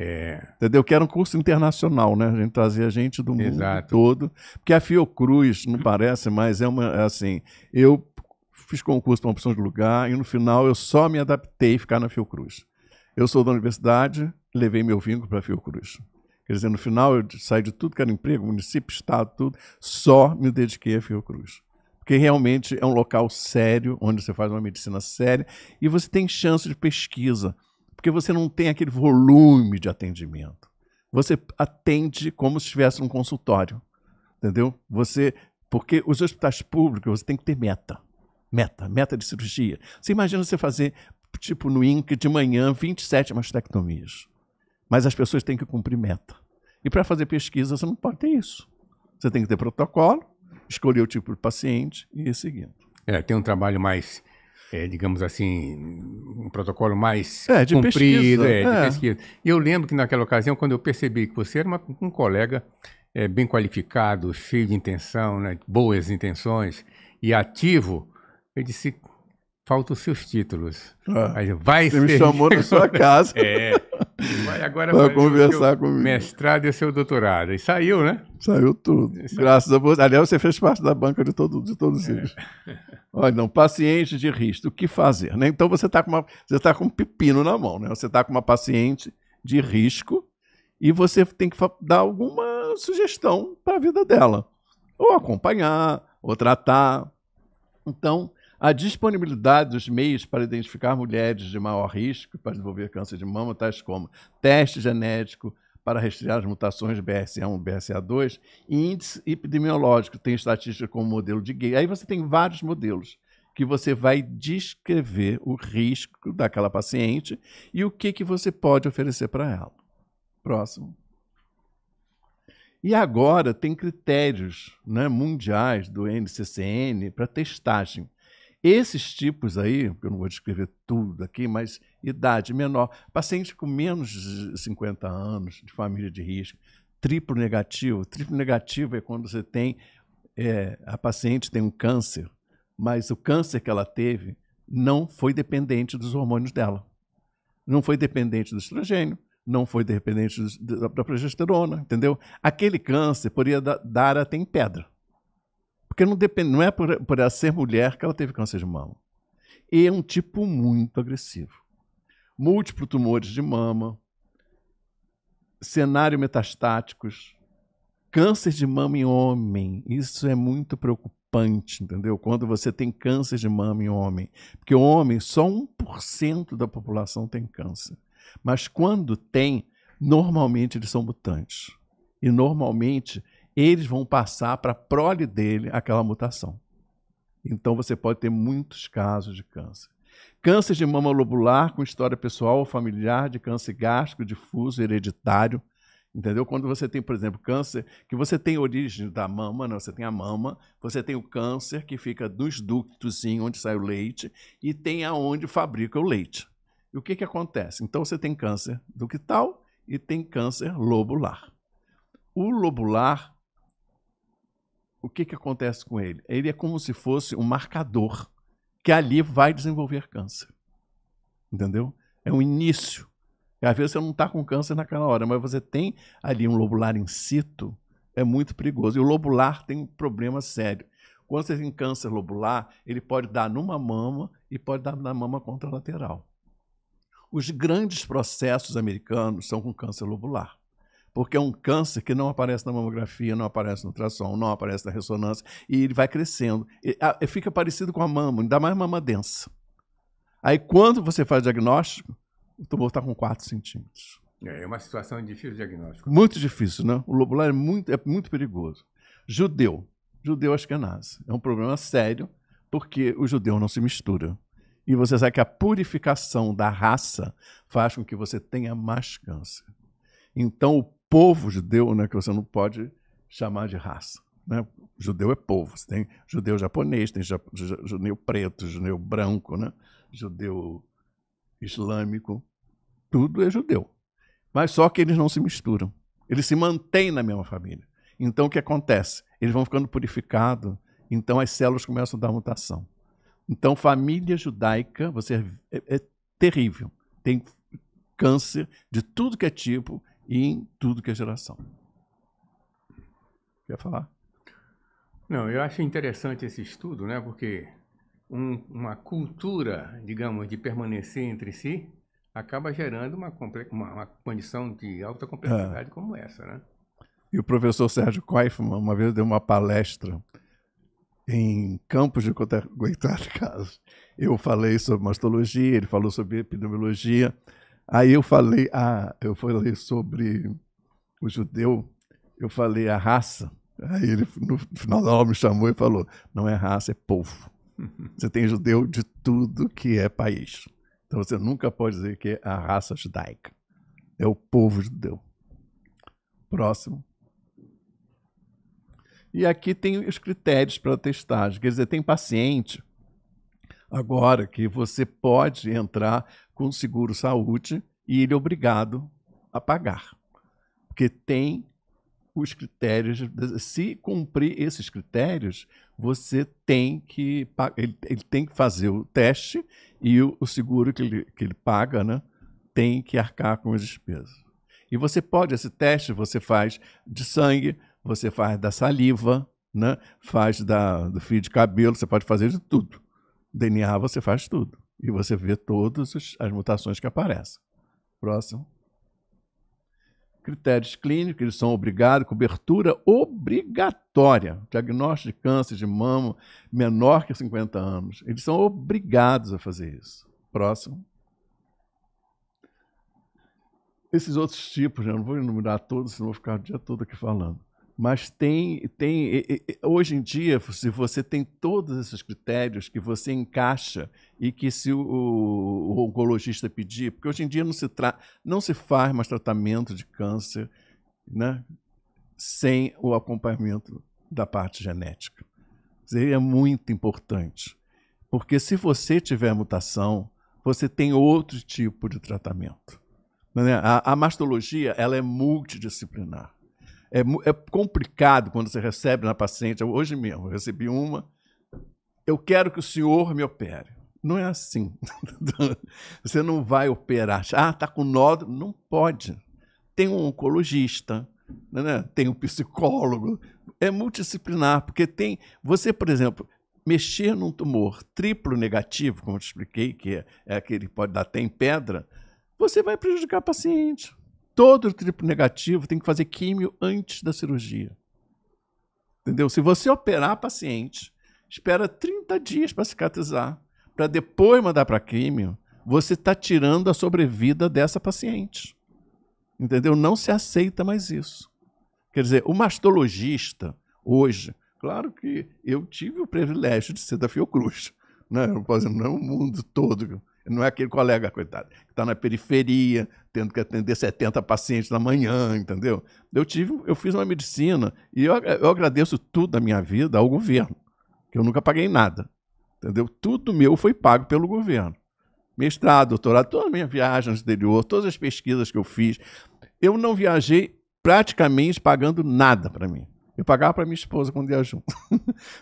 Entendeu? Que era um curso internacional, né? A gente trazia gente do mundo todo. Porque a Fiocruz, não parece, mas assim, eu fiz concurso para uma opção de lugar e no final eu só me adaptei a ficar na Fiocruz. Eu sou da universidade, levei meu vínculo para a Fiocruz. Quer dizer, no final eu saí de tudo que era emprego, município, estado, tudo, só me dediquei à Fiocruz. Porque realmente é um local sério, onde você faz uma medicina séria e você tem chance de pesquisa, porque você não tem aquele volume de atendimento. Você atende como se estivesse num consultório, entendeu? Porque os hospitais públicos, você tem que ter meta de cirurgia. Você imagina você fazer, tipo no INCA, de manhã, 27 mastectomias. Mas as pessoas têm que cumprir meta. E para fazer pesquisa, você não pode ter isso. Você tem que ter protocolo, escolher o tipo de paciente e ir seguindo. Tem um trabalho mais, digamos assim, um protocolo mais de comprido, pesquisa. De pesquisa. E eu lembro que naquela ocasião, quando eu percebi que você era um colega bem qualificado, cheio de intenção, né, boas intenções e ativo, eu disse, faltam os seus títulos. Você me chamou na sua casa. Vai agora para conversar comigo. Mestrado e o seu doutorado. E saiu, né? Saiu tudo. Graças a você. Aliás, você fez parte da banca de todos eles. Olha, não, paciente de risco, o que fazer? Né? Então você está com um pepino na mão, né? Você está com uma paciente de risco e você tem que dar alguma sugestão para a vida dela. Ou acompanhar, ou tratar. Então, a disponibilidade dos meios para identificar mulheres de maior risco para desenvolver câncer de mama, tais como teste genético para rastrear as mutações de BRCA1 e BRCA2 e índice epidemiológico, tem estatística como modelo de Gay. Aí você tem vários modelos que você vai descrever o risco daquela paciente e o que você pode oferecer para ela. Próximo. E agora tem critérios, né, mundiais do NCCN para testagem. Esses tipos aí, eu não vou descrever tudo aqui, mas idade menor, paciente com menos de 50 anos, de família de risco, triplo negativo. Triplo negativo é quando você tem, a paciente tem um câncer, mas o câncer que ela teve não foi dependente dos hormônios dela. Não foi dependente do estrogênio, não foi dependente da progesterona, entendeu? Aquele câncer poderia dar até em pedra. Porque não é por ela ser mulher que ela teve câncer de mama. E é um tipo muito agressivo. Múltiplos tumores de mama, cenário metastáticos, câncer de mama em homem. Isso é muito preocupante. preocupante, entendeu? Quando você tem câncer de mama em homem. Porque o homem, só 1% da população tem câncer. Mas quando tem, normalmente eles são mutantes. E normalmente eles vão passar para a prole dele aquela mutação. Então você pode ter muitos casos de câncer. Câncer de mama lobular com história pessoal ou familiar de câncer gástrico difuso hereditário. Entendeu? Quando você tem, por exemplo, câncer, que você tem origem da mama, né? Você tem a mama, você tem o câncer que fica nos ductos, onde sai o leite, e tem aonde fabrica o leite. E o que acontece? Então você tem câncer ductal e tem câncer lobular. O lobular, o que acontece com ele? Ele é como se fosse um marcador que ali vai desenvolver câncer. Entendeu? É um início. Às vezes você não está com câncer naquela hora, mas você tem ali um lobular in situ, é muito perigoso. E o lobular tem um problema sério. Quando você tem câncer lobular, ele pode dar numa mama e pode dar na mama contralateral. Os grandes processos americanos são com câncer lobular, porque é um câncer que não aparece na mamografia, não aparece no ultrassom, não aparece na ressonância, e ele vai crescendo. E fica parecido com a mama, ainda mais mama densa. Aí, quando você faz diagnóstico, o tumor está com 4 centímetros. É uma situação difícil de diagnóstico. Muito difícil, né? O lobular é muito perigoso. Judeu Ashkenazi. É um problema sério, porque o judeu não se mistura. E você sabe que a purificação da raça faz com que você tenha mais câncer. Então, o povo judeu, né, que você não pode chamar de raça. Né? Judeu é povo. Você tem judeu japonês, tem judeu preto, judeu branco, né? Judeu islâmico. Tudo é judeu. Mas só que eles não se misturam. Eles se mantêm na mesma família. Então, o que acontece? Eles vão ficando purificados, então as células começam a dar mutação. Então, família judaica é terrível. Tem câncer de tudo que é tipo e em tudo que é geração. Quer falar? Não, eu acho interessante esse estudo, né? Porque uma cultura, digamos, de permanecer entre si, acaba gerando uma condição de alta complexidade como essa, né? E o professor Sérgio Koifman, uma vez, deu uma palestra em Campos de Goytacazes. Eu falei sobre mastologia, ele falou sobre epidemiologia. Aí eu falei sobre o judeu, eu falei a raça. Aí ele, no final da aula, me chamou e falou, não é raça, é povo. Você tem judeu de tudo que é país. Então você nunca pode dizer que é a raça judaica. É o povo judeu. Próximo. E aqui tem os critérios para a testagem. Quer dizer, tem paciente agora que você pode entrar com seguro-saúde e ele é obrigado a pagar. Porque tem os critérios. Se cumprir esses critérios, você tem que ele tem que fazer o teste e o seguro que ele paga, né, tem que arcar com as despesas. E você pode, esse teste você faz de sangue, você faz da saliva, né, faz do fio de cabelo, você pode fazer de tudo. DNA você faz tudo. E você vê todas as mutações que aparecem. Próximo. Critérios clínicos, eles são obrigados, cobertura obrigatória. Diagnóstico de câncer de mama menor que 50 anos. Eles são obrigados a fazer isso. Próximo. Esses outros tipos, eu não vou enumerar todos, senão vou ficar o dia todo aqui falando. Mas hoje em dia, se você tem todos esses critérios que você encaixa e que se o oncologista pedir, porque hoje em dia não se faz mais tratamento de câncer, né, sem o acompanhamento da parte genética. Seria muito importante, porque se você tiver mutação, você tem outro tipo de tratamento. Né? A mastologia ela é multidisciplinar. É complicado quando você recebe na paciente. Hoje mesmo, eu recebi uma. Eu quero que o senhor me opere. Não é assim. Você não vai operar. Está com nódulo. Não pode. Tem um oncologista, né? Tem um psicólogo. É multidisciplinar, porque tem. Você, por exemplo, mexer num tumor triplo negativo, como eu te expliquei, que é aquele que pode dar até em pedra, você vai prejudicar a paciente. Todo triplo negativo tem que fazer químio antes da cirurgia. Entendeu? Se você operar a paciente, espera 30 dias para cicatrizar, para depois mandar para a químio, você está tirando a sobrevida dessa paciente. Entendeu? Não se aceita mais isso. Quer dizer, o mastologista, hoje, claro que eu tive o privilégio de ser da Fiocruz, né? Não é o mundo todo, não é aquele colega, coitado, que está na periferia, tendo que atender 70 pacientes na manhã, entendeu? Eu fiz uma medicina e eu agradeço tudo da minha vida ao governo, que eu nunca paguei nada, entendeu? Tudo meu foi pago pelo governo. Mestrado, doutorado, toda a minha viagem no exterior, todas as pesquisas que eu fiz, eu não viajei praticamente pagando nada para mim. Eu pagava para minha esposa quando ia junto.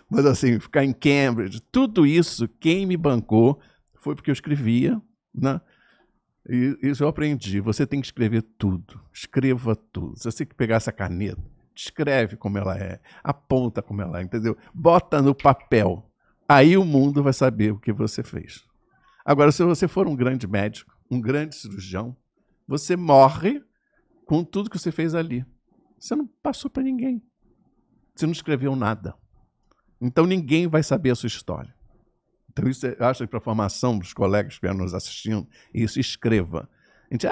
Mas assim, ficar em Cambridge, tudo isso, quem me bancou foi porque eu escrevia, né? E isso eu aprendi. Você tem que escrever tudo. Escreva tudo. Se você pegar essa caneta, escreve como ela é, aponta como ela é, entendeu? Bota no papel. Aí o mundo vai saber o que você fez. Agora, se você for um grande médico, um grande cirurgião, você morre com tudo que você fez ali. Você não passou para ninguém. Você não escreveu nada. Então, ninguém vai saber a sua história. Então, isso eu acho que para a formação dos colegas que estão nos assistindo, isso escreva. A gente,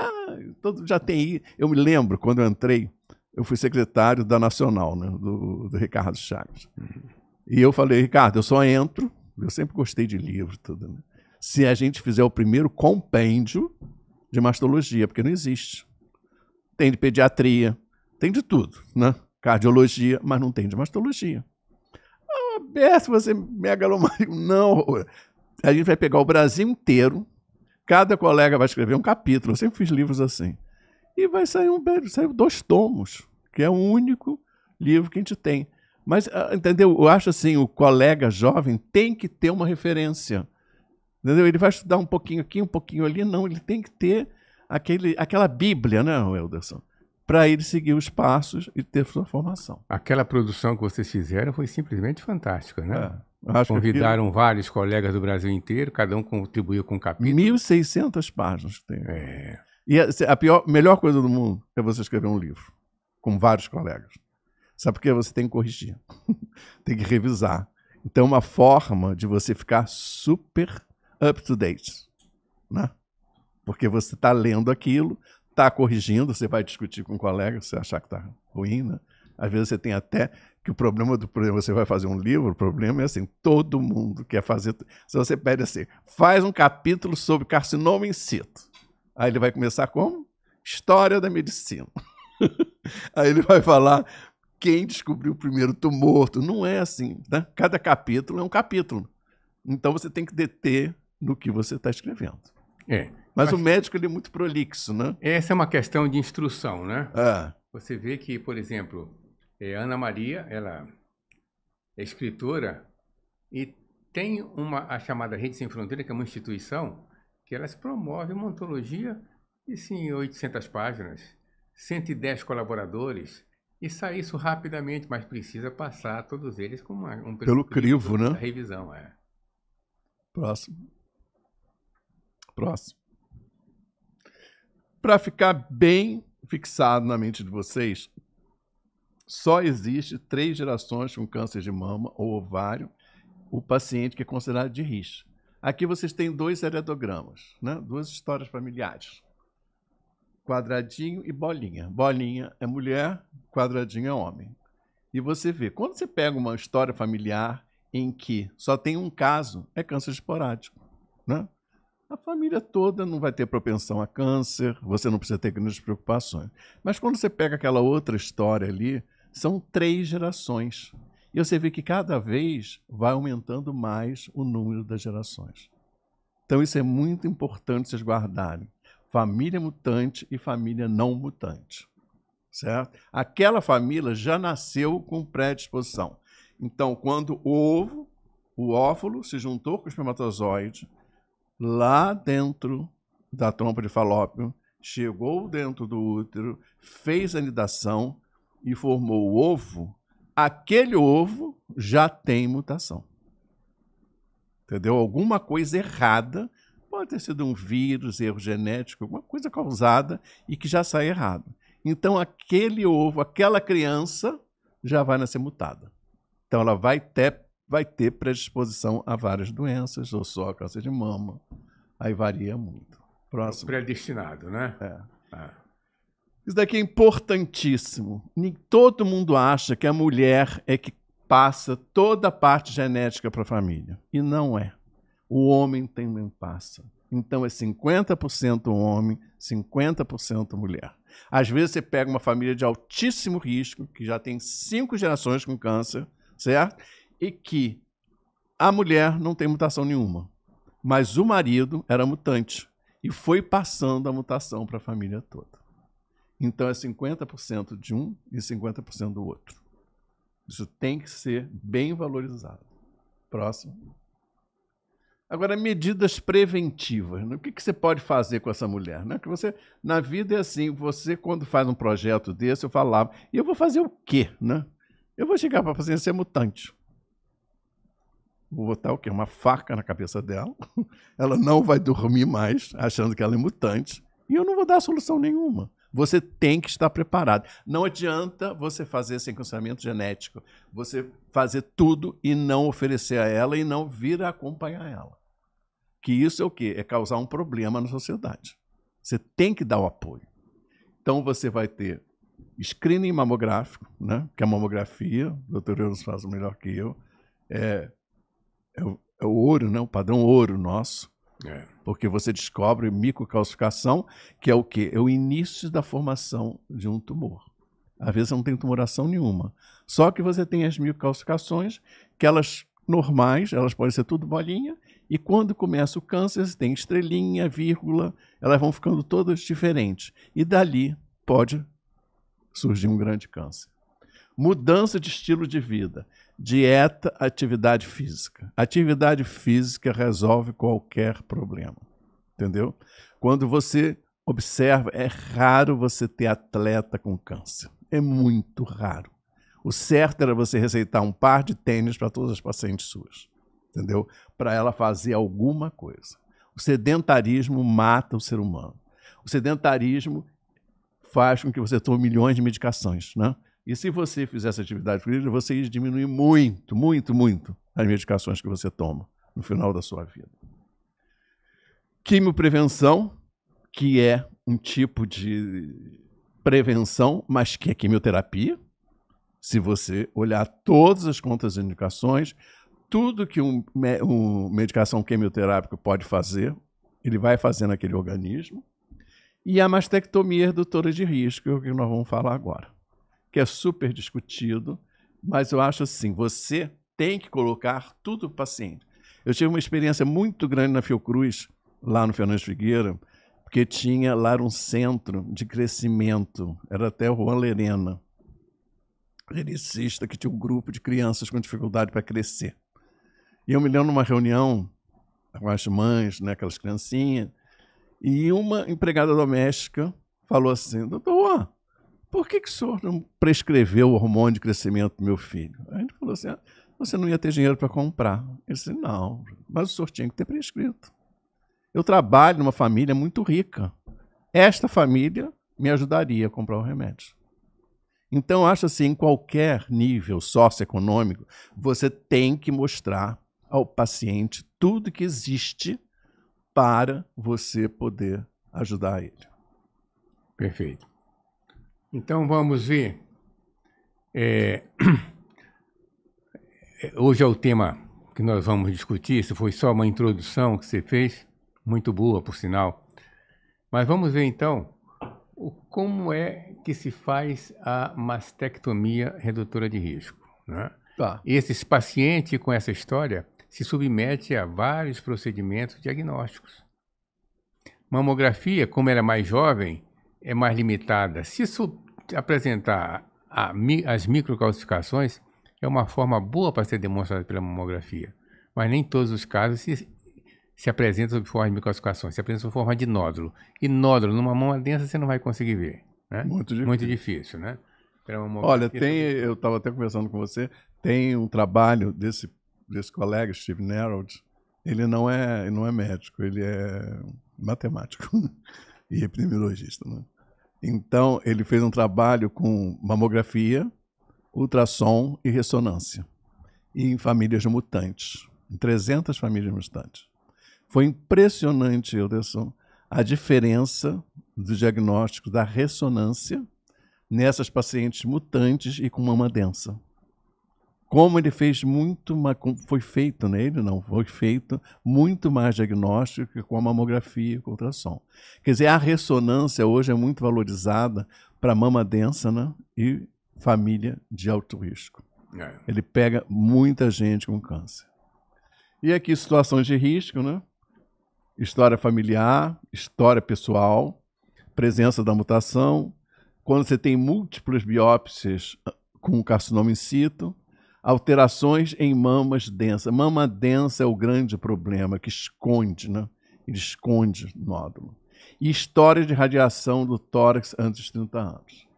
já tem. Eu me lembro, quando eu entrei, eu fui secretário da Nacional, né, do Ricardo Chagas. E eu falei, Ricardo, eu só entro, eu sempre gostei de livro, tudo, né, se a gente fizer o primeiro compêndio de mastologia, porque não existe. Tem de pediatria, tem de tudo, né? Cardiologia, mas não tem de mastologia. Se você megalomaníaco, não. A gente vai pegar o Brasil inteiro, cada colega vai escrever um capítulo, eu sempre fiz livros assim, e vai sair 2 tomos, que é o único livro que a gente tem. Mas, entendeu? Eu acho assim, o colega jovem tem que ter uma referência. Entendeu? Ele vai estudar um pouquinho aqui, um pouquinho ali, não, ele tem que ter aquela Bíblia, né, Elderson? Para ele seguir os passos e ter sua formação. Aquela produção que vocês fizeram foi simplesmente fantástica, né? Convidaram vários colegas do Brasil inteiro, cada um contribuiu com um capítulo. 1.600 páginas tem. E a melhor coisa do mundo é você escrever um livro com vários colegas. Sabe por quê? Você tem que corrigir, tem que revisar. Então, uma forma de você ficar super up to date, né? Porque você está lendo aquilo, está corrigindo, você vai discutir com um colega, se você achar que está ruim, né? Às vezes você tem até que o problema você vai fazer um livro, o problema é assim, todo mundo quer fazer. Se você pede assim, faz um capítulo sobre carcinoma in situ. Aí ele vai começar como? História da medicina. Aí ele vai falar quem descobriu o primeiro tumor. Não é assim, né? Cada capítulo é um capítulo. Então você tem que deter no que você está escrevendo. Mas o médico ele é muito prolixo, né? Essa é uma questão de instrução, né? É. Você vê que, por exemplo, Ana Maria, ela é escritora e tem a chamada Rede Sem Fronteira, que é uma instituição que elas promovem uma ontologia de sim, 800 páginas, 110 colaboradores, e sai isso rapidamente, mas precisa passar todos eles com pelo crivo, né? Revisão, Próximo. Para ficar bem fixado na mente de vocês, só existe 3 gerações com câncer de mama ou ovário, o paciente que é considerado de risco. Aqui vocês têm 2 heredogramas, né? 2 histórias familiares. Quadradinho e bolinha. Bolinha é mulher, quadradinho é homem. E você vê, quando você pega uma história familiar em que só tem um caso, é câncer esporádico, né? A família toda não vai ter propensão a câncer, você não precisa ter grandes preocupações. Mas quando você pega aquela outra história ali, são 3 gerações. E você vê que cada vez vai aumentando mais o número das gerações. Então isso é muito importante vocês guardarem. Família mutante e família não mutante. Certo? Aquela família já nasceu com predisposição. Então, quando o óvulo se juntou com o espermatozoide, lá dentro da trompa de falópio, chegou dentro do útero, fez a anidação e formou o ovo, aquele ovo já tem mutação. Entendeu? Alguma coisa errada, pode ter sido um vírus, erro genético, alguma coisa causada e que já sai errado. Então, aquele ovo, aquela criança, já vai nascer mutada. Então, ela vai ter vai ter predisposição a várias doenças, ou só câncer de mama. Aí varia muito. Próximo. Predestinado, né? É. Ah. Isso daqui é importantíssimo. Todo mundo acha que a mulher é que passa toda a parte genética para a família. E não é. O homem também passa. Então é 50% homem, 50% mulher. Às vezes você pega uma família de altíssimo risco, que já tem 5 gerações com câncer, certo? E que a mulher não tem mutação nenhuma. Mas o marido era mutante e foi passando a mutação para a família toda. Então é 50% de um e 50% do outro. Isso tem que ser bem valorizado. Próximo. Agora, medidas preventivas. Né? O que você pode fazer com essa mulher? Né? Que você, na vida é assim, você quando faz um projeto desse, eu falava, e eu vou fazer o quê? Né? Eu vou chegar para a paciente ser mutante. Vou botar o quê? Uma faca na cabeça dela. Ela não vai dormir mais, achando que ela é mutante. E eu não vou dar solução nenhuma. Você tem que estar preparado. Não adianta você fazer sequenciamento genético. Você fazer tudo e não oferecer a ela e não vir a acompanhar ela. Que isso é o quê? É causar um problema na sociedade. Você tem que dar o apoio. Então você vai ter screening mamográfico, né? Que é a mamografia, o doutor Euros faz melhor que eu. É o ouro, né? O padrão ouro nosso. Porque você descobre microcalcificação, que é o quê? É o início da formação de um tumor. Às vezes não tem tumoração nenhuma. Só que você tem as microcalcificações, que elas normais, elas podem ser tudo bolinha, e quando começa o câncer, você tem estrelinha, vírgula, elas vão ficando todas diferentes. E dali pode surgir um grande câncer. Mudança de estilo de vida. Dieta, atividade física. Atividade física resolve qualquer problema. Entendeu? Quando você observa, é raro você ter atleta com câncer. É muito raro. O certo era você receitar um par de tênis para todas as pacientes suas. Entendeu? Para ela fazer alguma coisa. O sedentarismo mata o ser humano. O sedentarismo faz com que você tome milhões de medicações, né? E se você fizer essa atividade física, você ia diminuir muito, muito, muito as medicações que você toma no final da sua vida. Quimioprevenção, que é um tipo de prevenção, mas que é quimioterapia. Se você olhar todas as contraindicações, tudo que uma medicação quimioterápica pode fazer, ele vai fazer naquele organismo. E a mastectomia redutora de risco, é o que nós vamos falar agora, que é super discutido, mas eu acho assim, você tem que colocar tudo para o paciente. Eu tive uma experiência muito grande na Fiocruz, lá no Fernandes Figueira, porque tinha lá um centro de crescimento, era até o Juan Lerena, geneticista, que tinha um grupo de crianças com dificuldade para crescer. E eu me lembro numa reunião com as mães, né, aquelas criancinhas, e uma empregada doméstica falou assim, doutor, por que o senhor não prescreveu o hormônio de crescimento do meu filho? A gente falou assim, você não ia ter dinheiro para comprar. Ele disse, não, mas o senhor tinha que ter prescrito. Eu trabalho numa família muito rica. Esta família me ajudaria a comprar o remédio. Então, eu acho assim, em qualquer nível socioeconômico, você tem que mostrar ao paciente tudo que existe para você poder ajudar ele. Perfeito. Então, vamos ver. Hoje é o tema que nós vamos discutir. Isso foi só uma introdução que você fez, muito boa, por sinal. Mas vamos ver, então, como é que se faz a mastectomia redutora de risco, né? Tá. Esses pacientes com essa história se submetem a vários procedimentos diagnósticos. Mamografia, como ela é mais jovem, é mais limitada. Se apresentar as microcalcificações, é uma forma boa para ser demonstrada pela mamografia. Mas nem todos os casos se apresentam sob forma de microcalcificações, se apresentam sob forma de nódulo. E nódulo numa mama densa você não vai conseguir ver, né? Muito difícil, né? Olha, eu estava até conversando com você, tem um trabalho desse colega, Steve Nerold, ele não é médico, ele é matemático e epidemiologista, né? Então, ele fez um trabalho com mamografia, ultrassom e ressonância. e em famílias mutantes, em 300 famílias mutantes. Foi impressionante, Elderson, a diferença do diagnóstico da ressonância nessas pacientes mutantes e com mama densa. Como ele fez foi feito nele, não, foi feito muito mais diagnóstico que com a mamografia e com o ultrassom. Quer dizer, a ressonância hoje é muito valorizada para mama densa, né, e família de alto risco. Ele pega muita gente com câncer. E aqui situações de risco, né? História familiar, história pessoal, presença da mutação, quando você tem múltiplas biópsias com carcinoma in situ, alterações em mamas densas. Mama densa é o grande problema, que esconde, né? Ele esconde nódulo. E história de radiação do tórax antes dos 30 anos,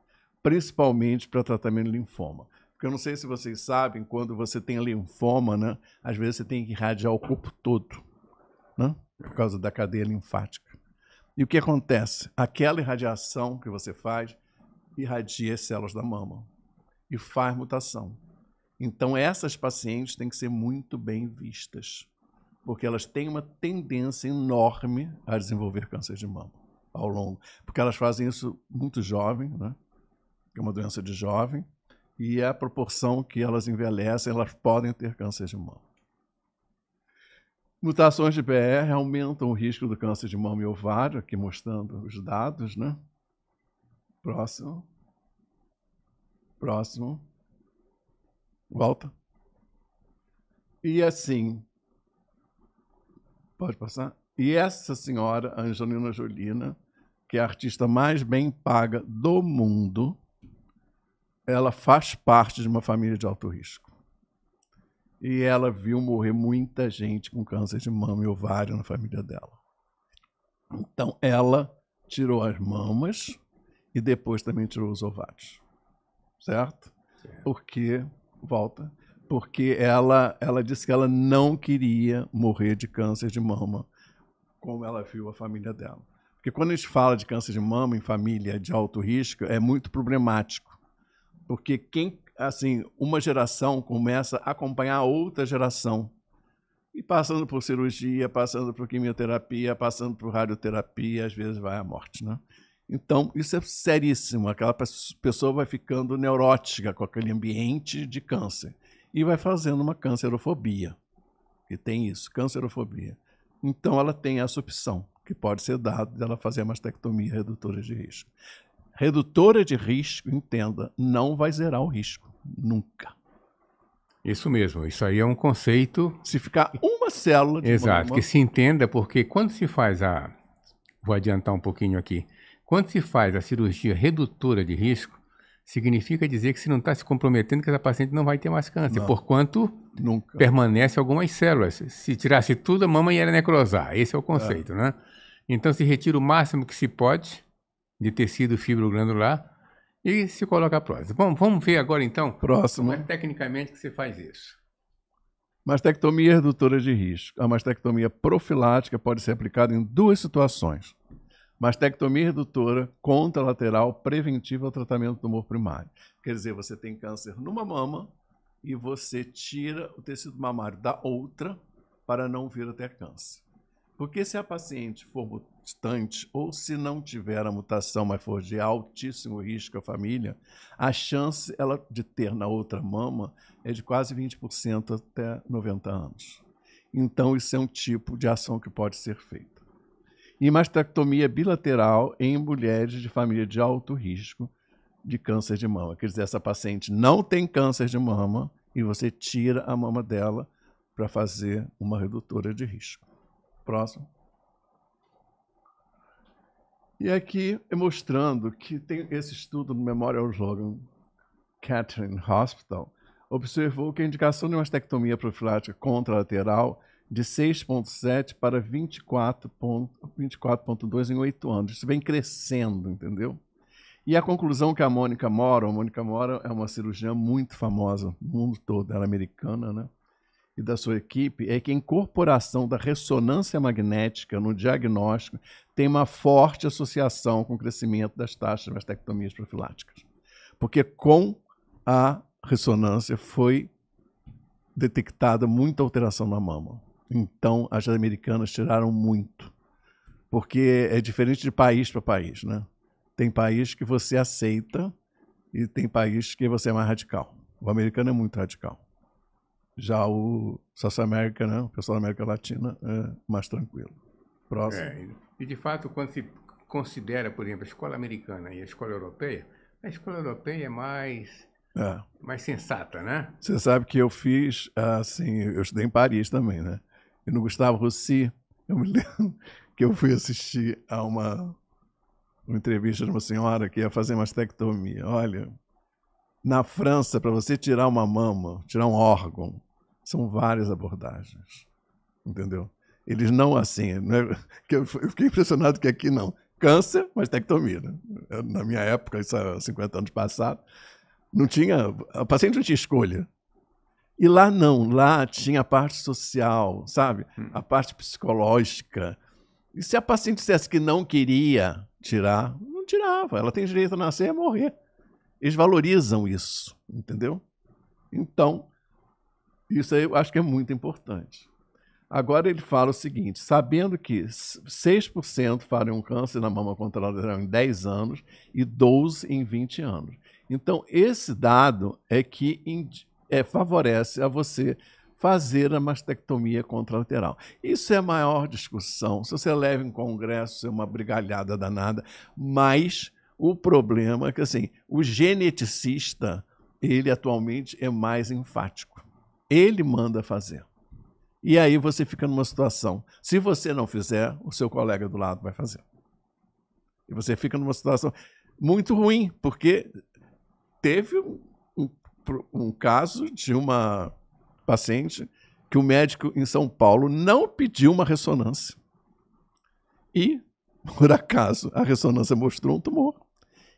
principalmente para tratamento de linfoma. Porque eu não sei se vocês sabem, quando você tem linfoma, né? Às vezes você tem que irradiar o corpo todo, né? Por causa da cadeia linfática. E o que acontece? Aquela irradiação que você faz irradia as células da mama e faz mutação. Então, essas pacientes têm que ser muito bem vistas, porque elas têm uma tendência enorme a desenvolver câncer de mama ao longo. Porque elas fazem isso muito jovem, né? É uma doença de jovem, e a proporção que elas envelhecem, elas podem ter câncer de mama. Mutações de BR aumentam o risco do câncer de mama e ovário, aqui mostrando os dados, né? Próximo. Próximo. Volta. E assim, pode passar? E essa senhora, Angelina Jolie, que é a artista mais bem paga do mundo, ela faz parte de uma família de alto risco. E ela viu morrer muita gente com câncer de mama e ovário na família dela. Então, ela tirou as mamas e depois também tirou os ovários. Certo? Porque, volta, porque ela disse que ela não queria morrer de câncer de mama, como ela viu a família dela. Porque quando a gente fala de câncer de mama em família de alto risco, é muito problemático. Porque uma geração começa a acompanhar a outra geração. E passando por cirurgia, passando por quimioterapia, passando por radioterapia, às vezes vai à morte, né? Então, isso é seríssimo. Aquela pessoa vai ficando neurótica com aquele ambiente de câncer e vai fazendo uma cancerofobia. E tem isso, cancerofobia. Então, ela tem essa opção, que pode ser dada dela fazer a mastectomia redutora de risco. Redutora de risco, entenda, não vai zerar o risco, nunca. Isso mesmo, isso aí é um conceito... Se ficar uma célula de Exato, mama... que se entenda, porque quando se faz Vou adiantar um pouquinho aqui. Quando se faz a cirurgia redutora de risco, significa dizer que você não está se comprometendo que essa paciente não vai ter mais câncer, porquanto permanece algumas células. Se tirasse tudo, a mama ia necrosar. Esse é o conceito, né? Então, se retira o máximo que se pode de tecido fibroglandular e se coloca a prótese. Bom, vamos ver agora, então, como é tecnicamente que você faz isso. Mastectomia redutora de risco. A mastectomia profilática pode ser aplicada em duas situações. Mastectomia redutora contralateral preventiva ao tratamento do tumor primário. Quer dizer, você tem câncer numa mama e você tira o tecido mamário da outra para não vir a ter câncer. Porque se a paciente for mutante ou se não tiver a mutação, mas for de altíssimo risco à família, a chance de ter na outra mama é de quase 20% até 90 anos. Então, isso é um tipo de ação que pode ser feita. E mastectomia bilateral em mulheres de família de alto risco de câncer de mama. Quer dizer, essa paciente não tem câncer de mama e você tira a mama dela para fazer uma redutora de risco. Próximo. E aqui é mostrando que tem esse estudo no Memorial Sloan Kettering Hospital, observou que a indicação de mastectomia profilática contralateral de 6,7 para 24,2 em 8 anos. Isso vem crescendo, entendeu? E a conclusão que a Mônica Mora é uma cirurgiã muito famosa no mundo todo, ela é americana, né? E da sua equipe, é que a incorporação da ressonância magnética no diagnóstico tem uma forte associação com o crescimento das taxas de mastectomias profiláticas. Porque com a ressonância foi detectada muita alteração na mama. Então, as americanas tiraram muito. Porque é diferente de país para país, né? Tem país que você aceita e tem país que você é mais radical. O americano é muito radical. Já o South America, né? O pessoal da América Latina é mais tranquilo. Próximo. E de fato, quando se considera, por exemplo, a escola americana e a escola europeia é mais sensata, né? Você sabe que eu fiz, assim, eu estudei em Paris também, né? E no Gustavo Roussy, eu me lembro que eu fui assistir a uma entrevista de uma senhora que ia fazer mastectomia. Olha, na França, para você tirar uma mama, tirar um órgão, são várias abordagens, entendeu? Eles não assim, né? Eu fiquei impressionado que aqui não. Câncer, mastectomia. Né? Na minha época, isso há 50 anos passados, não tinha, a paciente não tinha escolha. E lá não, lá tinha a parte social, sabe? A parte psicológica. E se a paciente dissesse que não queria tirar, não tirava. Ela tem direito a nascer e a morrer. Eles valorizam isso, entendeu? Então, isso aí eu acho que é muito importante. Agora ele fala o seguinte, sabendo que 6% farão um câncer na mama contralateral em 10 anos e 12% em 20 anos. Então, esse dado é que favorece a você fazer a mastectomia contralateral. Isso é a maior discussão. Se você leva em congresso, é uma brigalhada danada, mas o problema é que assim, o geneticista, ele atualmente é mais enfático. Ele manda fazer. E aí você fica numa situação, se você não fizer, o seu colega do lado vai fazer. E você fica numa situação muito ruim, porque teve um caso de uma paciente que o médico em São Paulo não pediu uma ressonância. E, por acaso, a ressonância mostrou um tumor.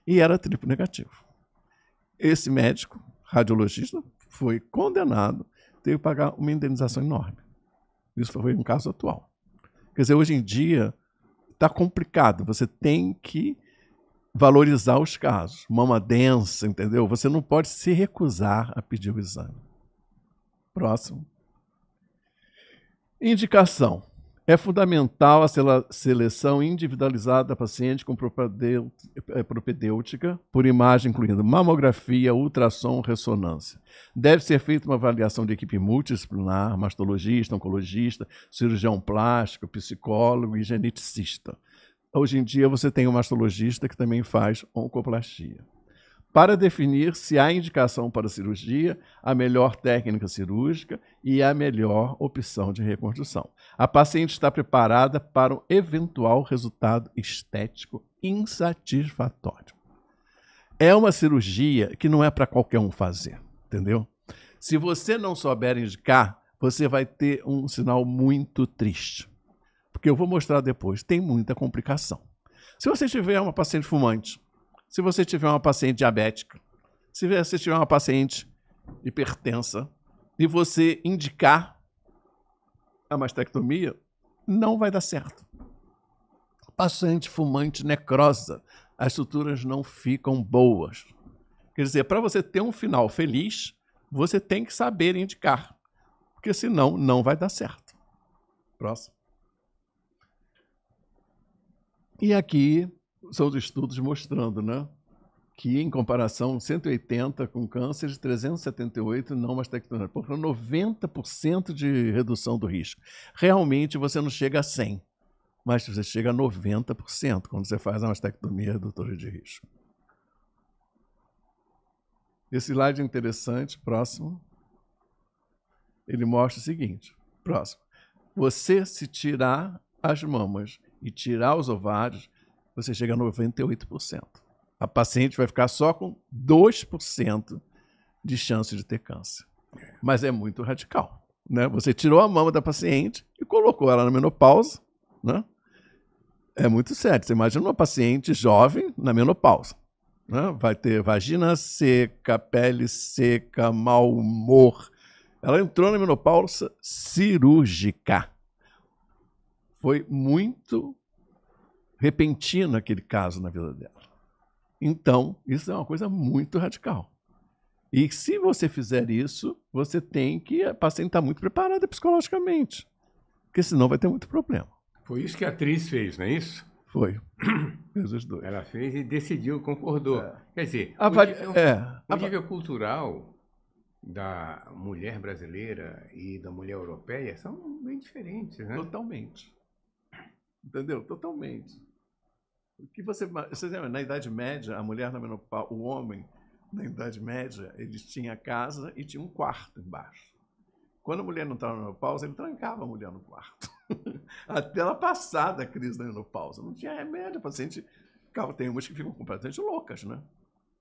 E era triplo negativo. Esse médico, radiologista, foi condenado, teve que pagar uma indenização enorme. Isso foi um caso atual. Quer dizer, hoje em dia está complicado. Você tem que valorizar os casos. Mama densa, entendeu? Você não pode se recusar a pedir o exame. Próximo. Indicação. É fundamental a seleção individualizada da paciente com propedêutica por imagem incluindo mamografia, ultrassom, ressonância. Deve ser feita uma avaliação de equipe multidisciplinar, mastologista, oncologista, cirurgião plástico, psicólogo e geneticista. Hoje em dia você tem um mastologista que também faz oncoplastia. Para definir se há indicação para cirurgia, a melhor técnica cirúrgica e a melhor opção de reconstrução. A paciente está preparada para um eventual resultado estético insatisfatório. É uma cirurgia que não é para qualquer um fazer, entendeu? Se você não souber indicar, você vai ter um sinal muito triste. Porque eu vou mostrar depois, tem muita complicação. Se você tiver uma paciente fumante, se você tiver uma paciente diabética, se você tiver uma paciente hipertensa e você indicar a mastectomia, não vai dar certo. Paciente fumante necrosa, as estruturas não ficam boas. Quer dizer, para você ter um final feliz, você tem que saber indicar, porque senão não vai dar certo. Próximo. E aqui são os estudos mostrando, né, que em comparação 180 com câncer de 378 não mastectomia, por 90% de redução do risco. Realmente você não chega a 100, mas você chega a 90% quando você faz a mastectomia redutora de risco. Esse slide é interessante, próximo. Ele mostra o seguinte, próximo. Você se tirar as mamas e tirar os ovários, você chega a 98%. A paciente vai ficar só com 2% de chance de ter câncer. Mas é muito radical, né? Você tirou a mama da paciente e colocou ela na menopausa, né? É muito sério. Você imagina uma paciente jovem na menopausa, né? Vai ter vagina seca, pele seca, mau humor. Ela entrou na menopausa cirúrgica. Foi muito repentino aquele caso na vida dela. Então, isso é uma coisa muito radical. E se você fizer isso, você tem que... A paciente está muito preparada psicologicamente, porque senão vai ter muito problema. Foi isso que a atriz fez, não é isso? Foi. Fez os dois. Ela fez e decidiu, concordou. Quer dizer, o nível cultural da mulher brasileira e da mulher europeia são bem diferentes, né? Totalmente. Entendeu? Totalmente. O que você lembra, na Idade Média, a mulher na menopausa, o homem, na Idade Média, ele tinha casa e tinha um quarto embaixo. Quando a mulher não estava na menopausa, ele trancava a mulher no quarto. Até ela passar da crise da menopausa. Não tinha remédio, a paciente ficava... Tem umas que ficam completamente loucas, né?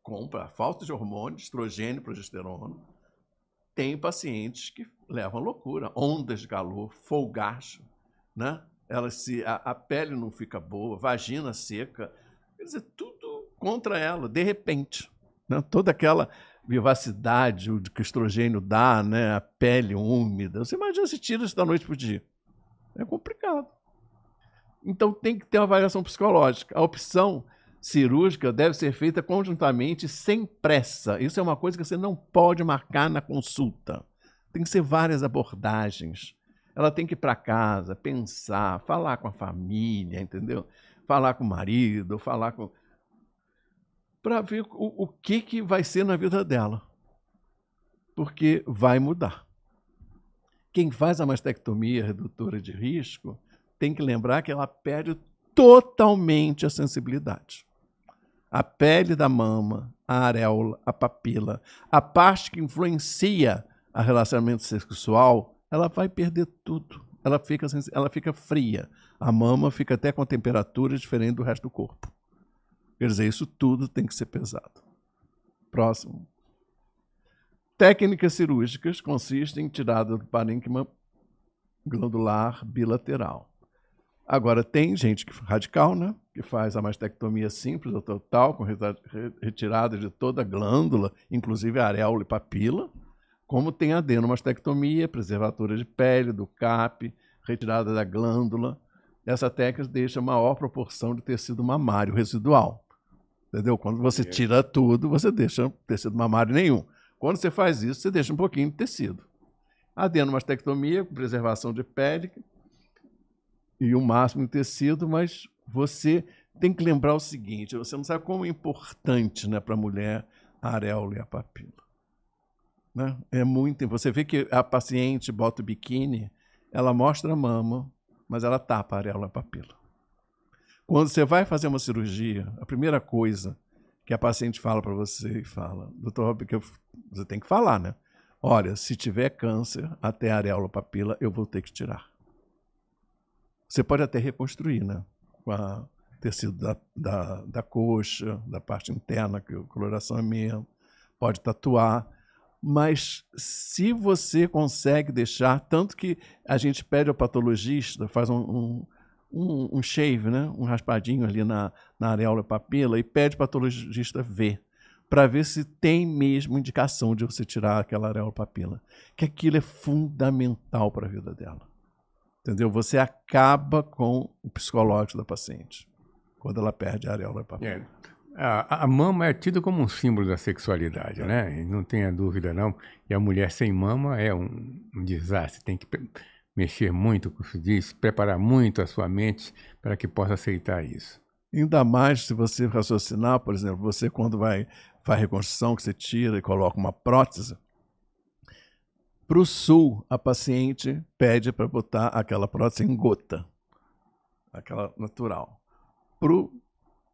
Compra falta de hormônio, estrogênio, progesterona. Tem pacientes que levam loucura, ondas de calor, folgaço, né? A pele não fica boa, vagina seca, quer dizer, tudo contra ela, de repente. Né? Toda aquela vivacidade que o estrogênio dá, né? A pele úmida. Você imagina se tira isso da noite para o dia. É complicado. Então tem que ter uma avaliação psicológica. A opção cirúrgica deve ser feita conjuntamente, sem pressa. Isso é uma coisa que você não pode marcar na consulta. Tem que ser várias abordagens. Ela tem que ir para casa, pensar, falar com a família, entendeu? Falar com o marido, falar com... para ver o que vai ser na vida dela. Porque vai mudar. Quem faz a mastectomia redutora de risco tem que lembrar que ela perde totalmente a sensibilidade. A pele da mama, a areola, a papila, a parte que influencia o relacionamento sexual, ela vai perder tudo. Ela fica fria. A mama fica até com temperatura diferente do resto do corpo. Quer dizer, isso tudo tem que ser pesado. Próximo. Técnicas cirúrgicas consistem em tirada do parênquima glandular bilateral. Agora, tem gente radical, né, que faz a mastectomia simples ou total, com retirada de toda a glândula, inclusive a areola e papila, como tem a adenomastectomia, preservadora de pele, do CAP, retirada da glândula. Essa técnica deixa maior proporção de tecido mamário residual. Entendeu? Quando você tira tudo, você deixa tecido mamário nenhum. Quando você faz isso, você deixa um pouquinho de tecido. Adenomastectomia, com preservação de pele e o máximo de tecido, mas você tem que lembrar o seguinte, você não sabe como é importante, né, para a mulher a areola e a papila. Né? É muito. Você vê que a paciente bota o biquíni, ela mostra a mama, mas ela tapa a areola e a papila. Quando você vai fazer uma cirurgia, a primeira coisa que a paciente fala para você, doutor, porque você tem que falar, né? Olha, se tiver câncer até a areola papila, eu vou ter que tirar. Você pode até reconstruir, né? Com o tecido da coxa, da parte interna, que a coloração é mesmo, pode tatuar, mas se você consegue deixar, tanto que a gente pede ao patologista, faz um shave, né? Um raspadinho ali na areola papila e pede para o patologista ver, para ver se tem mesmo indicação de você tirar aquela areola papila. Que aquilo é fundamental para a vida dela. Entendeu? Você acaba com o psicológico da paciente quando ela perde a areola papila. A mama é tida como um símbolo da sexualidade, né? Não tenha dúvida, não. E a mulher sem mama é um desastre. Tem que mexer muito, como se diz, preparar muito a sua mente para que possa aceitar isso. Ainda mais se você raciocinar, por exemplo, você quando faz reconstrução, que você tira e coloca uma prótese, para o sul, a paciente pede para botar aquela prótese em gota, aquela natural.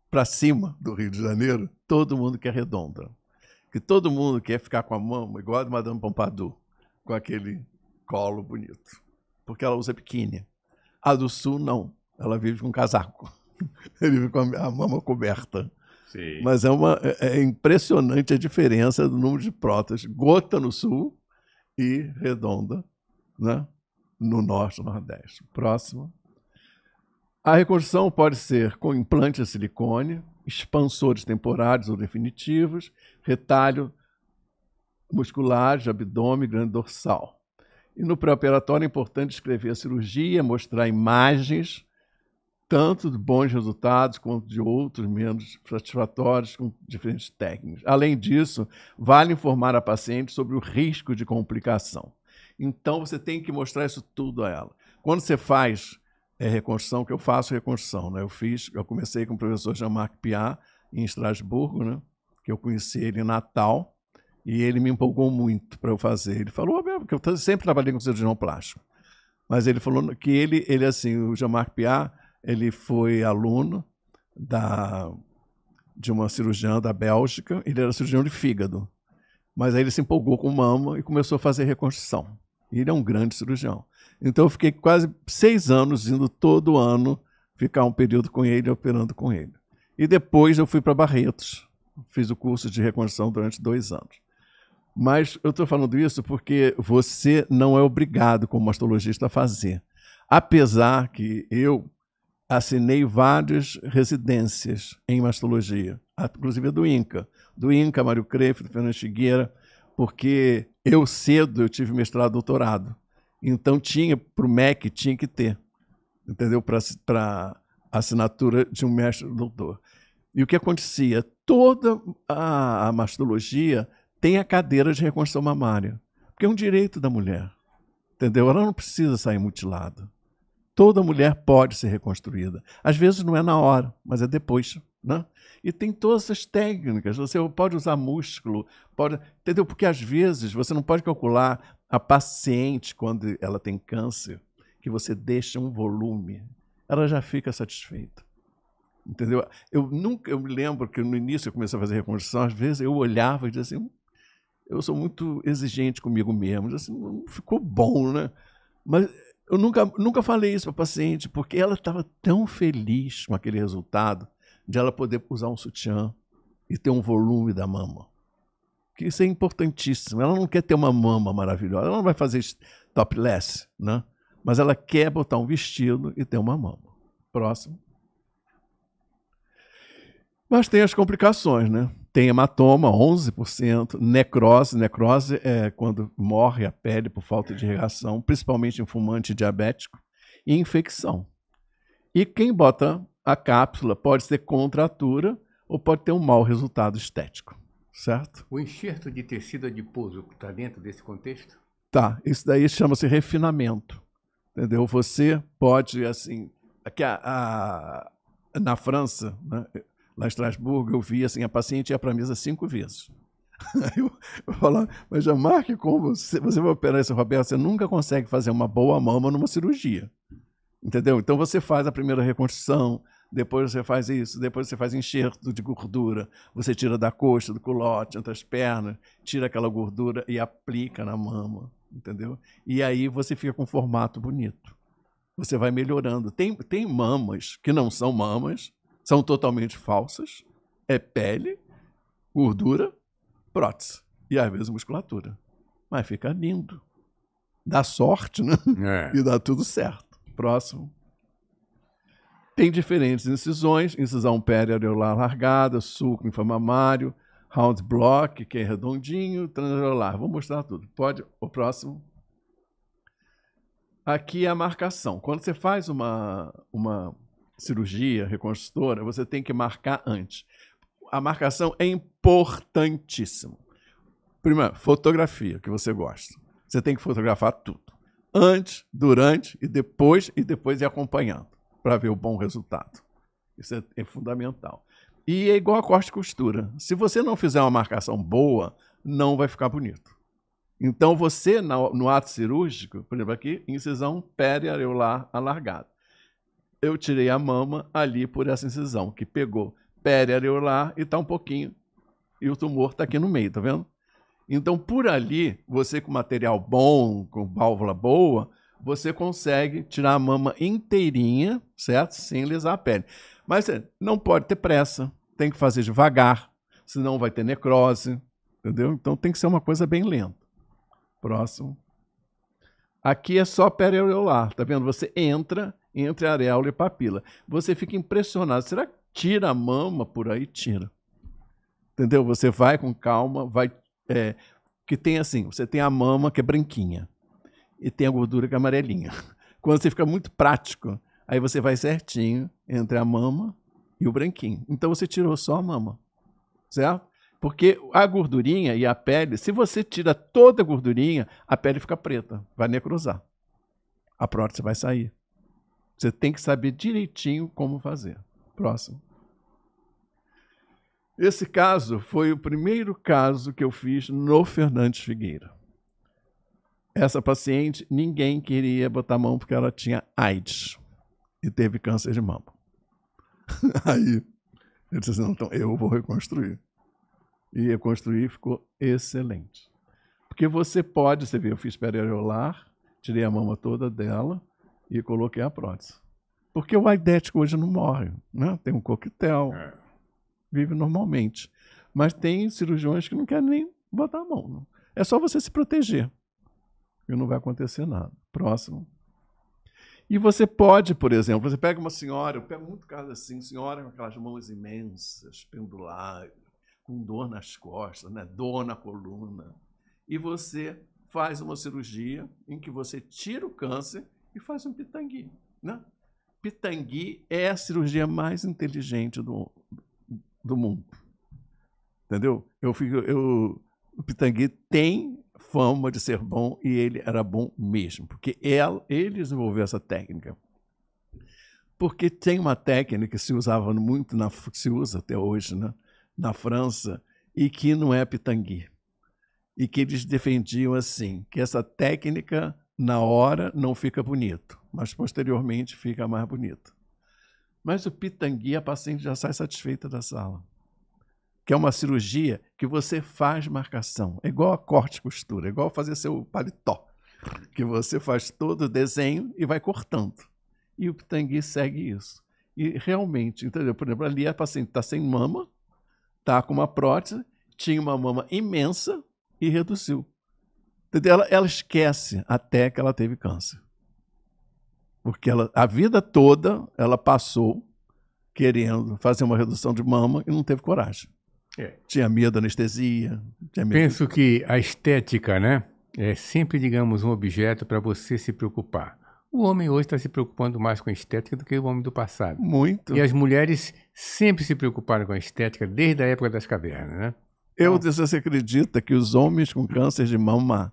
Para cima do Rio de Janeiro, todo mundo quer redonda. Que todo mundo quer ficar com a mama igual a de Madame Pompadour, com aquele colo bonito. Porque ela usa biquíni. A do sul, não. Ela vive com casaco. Ele vive com a mama coberta. Sim. Mas é impressionante a diferença do número de próteses. Gota no sul e redonda, né, no norte e nordeste. Próximo. A reconstrução pode ser com implante de silicone, expansores temporários ou definitivos, retalho muscular de abdômen e grande dorsal. E no pré-operatório é importante descrever a cirurgia, mostrar imagens tanto de bons resultados quanto de outros menos satisfatórios com diferentes técnicas. Além disso, vale informar a paciente sobre o risco de complicação. Então, você tem que mostrar isso tudo a ela. Quando você faz reconstrução, que eu faço reconstrução, né? Eu comecei com o professor Jean-Marc Piat, em Estrasburgo, né? Que eu conheci ele em Natal, e ele me empolgou muito para eu fazer. Ele falou, porque eu sempre trabalhei com cirurgião plástico, mas ele falou que ele assim, o Jean-Marc Piat, ele foi aluno de uma cirurgiã da Bélgica, ele era cirurgião de fígado, mas aí ele se empolgou com mama e começou a fazer reconstrução. E ele é um grande cirurgião. Então eu fiquei quase 6 anos indo todo ano ficar um período com ele, operando com ele. E depois eu fui para Barretos, fiz o curso de reconstrução durante 2 anos. Mas eu estou falando isso porque você não é obrigado, como mastologista, a fazer. Apesar que eu assinei várias residências em mastologia, inclusive do INCA. Do INCA, Mário Crefe, do Fernando Figueira, porque eu tive mestrado e doutorado. Então, para o MEC, tinha que ter, entendeu? Para assinatura de um mestre doutor. E o que acontecia? Toda a mastologia tem a cadeira de reconstrução mamária, porque é um direito da mulher, entendeu? Ela não precisa sair mutilada. Toda mulher pode ser reconstruída. Às vezes não é na hora, mas é depois, né? E tem todas essas técnicas. Você pode usar músculo, entendeu? Porque às vezes você não pode calcular a paciente quando ela tem câncer, que você deixa um volume, ela já fica satisfeita. Entendeu? Eu me lembro que no início eu comecei a fazer reconstrução, às vezes eu olhava e dizia assim, eu sou muito exigente comigo mesmo, assim, não ficou bom, né? Mas eu nunca falei isso para a paciente, porque ela estava tão feliz com aquele resultado de ela poder usar um sutiã e ter um volume da mama. Que isso é importantíssimo. Ela não quer ter uma mama maravilhosa, ela não vai fazer topless, né? Mas ela quer botar um vestido e ter uma mama. Próximo. Mas tem as complicações, né? Tem hematoma, 11%, necrose. Necrose é quando morre a pele por falta de irrigação, principalmente em fumante diabético, e infecção. E quem bota a cápsula pode ter contratura ou pode ter um mau resultado estético, certo? O enxerto de tecido adiposo está dentro desse contexto? Tá, isso daí chama-se refinamento, entendeu? Você pode, assim, aqui na França, né? Lá em Estrasburgo, eu vi assim, a paciente ia para a mesa 5 vezes. Aí eu falava, mas Jean-Marc, como você vai operar esse Roberto? Você nunca consegue fazer uma boa mama numa cirurgia. Entendeu? Então você faz a primeira reconstrução, depois você faz isso, depois você faz enxerto de gordura, você tira da coxa, do culote, entre as pernas, tira aquela gordura e aplica na mama. Entendeu? E aí você fica com um formato bonito. Você vai melhorando. Tem mamas que não são mamas, são totalmente falsas, é pele, gordura, prótese e às vezes musculatura. Mas fica lindo. Dá sorte, né? E dá tudo certo. Próximo. Tem diferentes incisões, incisão periareolar largada, sulco inframamário, round block, que é redondinho, transareolar. Vou mostrar tudo. Pode, o próximo. Aqui é a marcação. Quando você faz uma cirurgia reconstrutora, você tem que marcar antes. A marcação é importantíssima. Primeiro, fotografia, que você gosta. Você tem que fotografar tudo. Antes, durante e depois ir acompanhando, para ver o bom resultado. Isso é fundamental. E é igual a corte e costura. Se você não fizer uma marcação boa, não vai ficar bonito. Então, você, no ato cirúrgico, por exemplo, aqui, incisão periareolar alargada. Eu tirei a mama ali por essa incisão, que pegou periareolar e está um pouquinho, e o tumor está aqui no meio, tá vendo? Então, por ali, você com material bom, com válvula boa, você consegue tirar a mama inteirinha, certo? Sem lesar a pele. Mas não pode ter pressa, tem que fazer devagar, senão vai ter necrose, entendeu? Então, tem que ser uma coisa bem lenta. Próximo. Aqui é só periareolar, tá vendo? Você entra entre areola e papila. Você fica impressionado. Será que tira a mama por aí? Tira. Entendeu? Você vai com calma, vai... que tem assim, você tem a mama que é branquinha e tem a gordura que é amarelinha. Quando você fica muito prático, Aí você vai certinho entre a mama e o branquinho. Então você tirou só a mama, certo? Porque a gordurinha e a pele, se você tira toda a gordurinha, a pele fica preta, vai necrosar. A prótese vai sair. Você tem que saber direitinho como fazer. Próximo. Esse caso foi o primeiro caso que eu fiz no Fernandes Figueira. Essa paciente, ninguém queria botar a mão porque ela tinha AIDS e teve câncer de mama. Aí, eu disse assim, então eu vou reconstruir. E reconstruir ficou excelente. Porque você vê, eu fiz periareolar, tirei a mama toda dela e coloquei a prótese. Porque o aidético hoje não morre, né? Tem um coquetel, vive normalmente. Mas tem cirurgiões que não querem nem botar a mão. Não. É só você se proteger. E não vai acontecer nada. Próximo. E você pode, por exemplo, você pega uma senhora, eu pego muito caso assim, senhora com aquelas mãos imensas, pendulares, com dor nas costas, né? Dor na coluna. E você faz uma cirurgia em que você tira o câncer e faz um pitangui. Né? Pitangui é a cirurgia mais inteligente do mundo. Entendeu? O pitangui tem fama de ser bom e ele era bom mesmo, porque ele desenvolveu essa técnica. Porque tem uma técnica que se usava muito, se usa até hoje, né? Na França, e que não é pitangui. E que eles defendiam assim, que essa técnica, na hora, não fica bonito, mas posteriormente fica mais bonito. Mas o pitangui, a paciente já sai satisfeita da sala. Que é uma cirurgia que você faz marcação. É igual a corte e costura, é igual fazer seu paletó. Que você faz todo o desenho e vai cortando. E o pitangui segue isso. E realmente, entendeu? Por exemplo, ali a paciente está sem mama, está com uma prótese, tinha uma mama imensa e reduziu. Entendeu? Ela esquece até que ela teve câncer. Porque a vida toda ela passou querendo fazer uma redução de mama e não teve coragem. Tinha medo da anestesia. Penso que a estética, né, é sempre, digamos, um objeto para você se preocupar. O homem hoje está se preocupando mais com a estética do que o homem do passado. Muito. E as mulheres sempre se preocuparam com a estética desde a época das cavernas, né? Você acredita que os homens com câncer de mama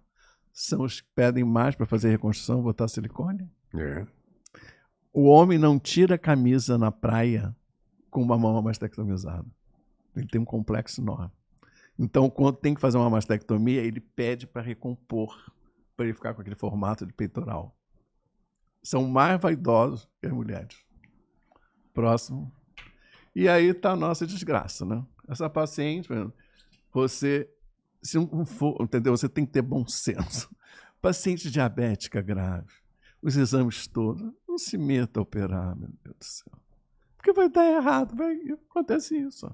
são os que pedem mais para fazer reconstrução, botar silicone? É. O homem não tira a camisa na praia com uma mama mastectomizada. Ele tem um complexo enorme. Então, quando tem que fazer uma mastectomia, ele pede para recompor, para ele ficar com aquele formato de peitoral. São mais vaidosos que as mulheres. Próximo. E aí está a nossa desgraça, né? Essa paciente, você, se não for, entendeu? Você tem que ter bom senso. Paciente diabética grave, os exames todos, não se meta a operar, meu Deus do céu. Porque vai dar errado, acontece isso.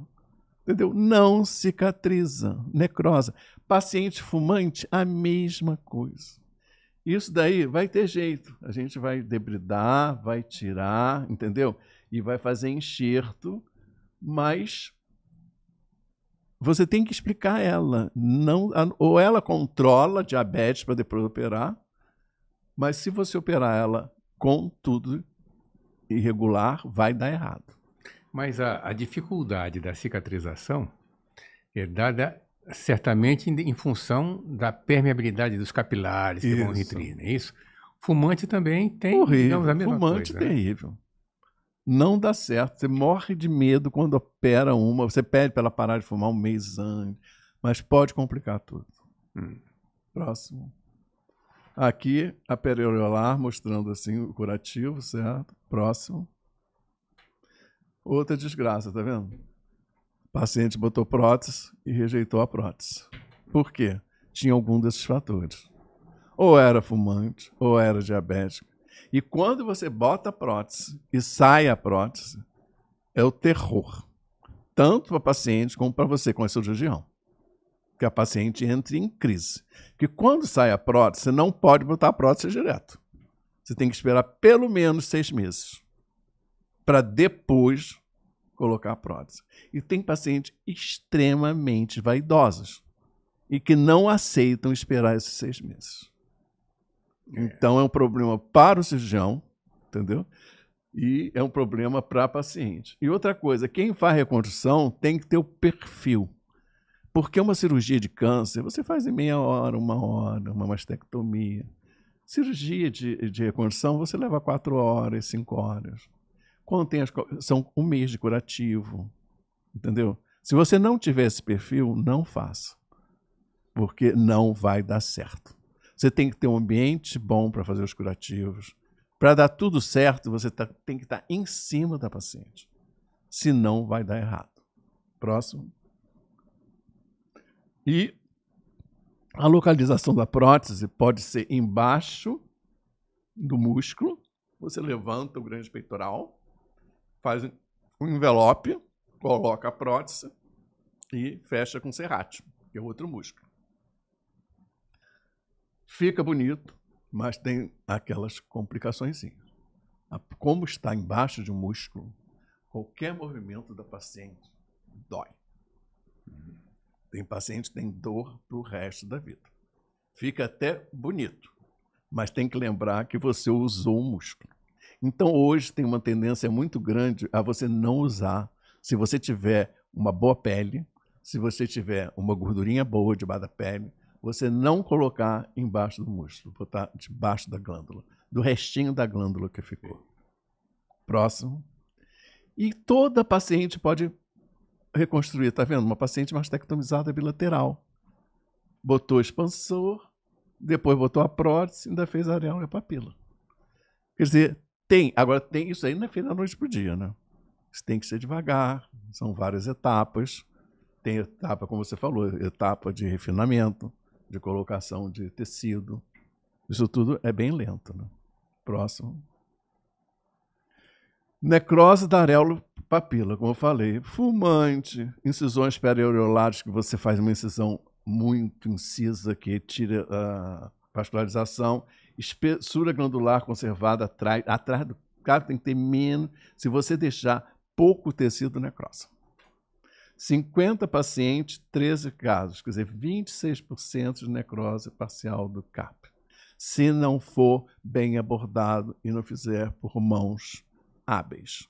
Entendeu? Não cicatriza, necrosa. Paciente fumante, a mesma coisa. Isso daí vai ter jeito. A gente vai debridar, vai tirar, entendeu? E vai fazer enxerto, mas você tem que explicar ela. Não, ou ela controla diabetes para depois operar, mas se você operar ela com tudo irregular, vai dar errado. Mas a dificuldade da cicatrização é dada certamente em função da permeabilidade dos capilares que vão nitrir, não é isso? Fumante também tem, digamos, a mesma fumante coisa, terrível. Né? Não dá certo. Você morre de medo quando opera uma. Você pede para ela parar de fumar um mês antes, mas pode complicar tudo. Próximo. Aqui a periareolar mostrando assim o curativo, certo? Próximo. Outra desgraça, tá vendo? O paciente botou prótese e rejeitou a prótese. Por quê? Tinha algum desses fatores. Ou era fumante, ou era diabético. E quando você bota a prótese e sai a prótese, é o terror. Tanto para o paciente como para você, com a cirurgião. Que a paciente entre em crise. Porque quando sai a prótese, você não pode botar a prótese direto. Você tem que esperar pelo menos 6 meses. Para depois colocar a prótese. E tem pacientes extremamente vaidosos e que não aceitam esperar esses 6 meses. Então é um problema para o cirurgião, entendeu? E é um problema para a paciente. E outra coisa, quem faz reconstrução tem que ter o perfil. Porque uma cirurgia de câncer, você faz em meia hora, uma mastectomia. Cirurgia de reconstrução, você leva 4 horas, 5 horas. Quando tem são 1 mês de curativo, entendeu? Se você não tiver esse perfil, não faça, porque não vai dar certo. Você tem que ter um ambiente bom para fazer os curativos. Para dar tudo certo, você tem que estar em cima da paciente. Senão vai dar errado. Próximo. E a localização da prótese pode ser embaixo do músculo. Você levanta o grande peitoral, faz um envelope, coloca a prótese e fecha com serrátil, que é outro músculo. Fica bonito, mas tem aquelas complicações. Como está embaixo de um músculo, qualquer movimento da paciente dói. Tem paciente que tem dor para o resto da vida. Fica até bonito, mas tem que lembrar que você usou um músculo. Então, hoje tem uma tendência muito grande a você não usar. Se você tiver uma boa pele, se você tiver uma gordurinha boa debaixo da pele, você não colocar embaixo do músculo, botar debaixo da glândula, do restinho da glândula que ficou. Próximo. E toda paciente pode reconstruir, está vendo? Uma paciente mastectomizada bilateral. Botou expansor, depois botou a prótese, ainda fez a areola e a papila. Quer dizer, agora tem isso aí, não é feito da noite para o dia, né? Isso tem que ser devagar, são várias etapas. Tem etapa, como você falou, etapa de refinamento, de colocação de tecido. Isso tudo é bem lento, né? Próximo. Necrose da areola papila, como eu falei. Fumante, incisões periareolares, que você faz uma incisão muito incisa, que tira a vascularização. Espessura glandular conservada atrás do cara, tem que ter menos. Se você deixar pouco tecido, necrose. 50 pacientes, 13 casos, quer dizer, 26% de necrose parcial do CAP. Se não for bem abordado e não fizer por mãos hábeis.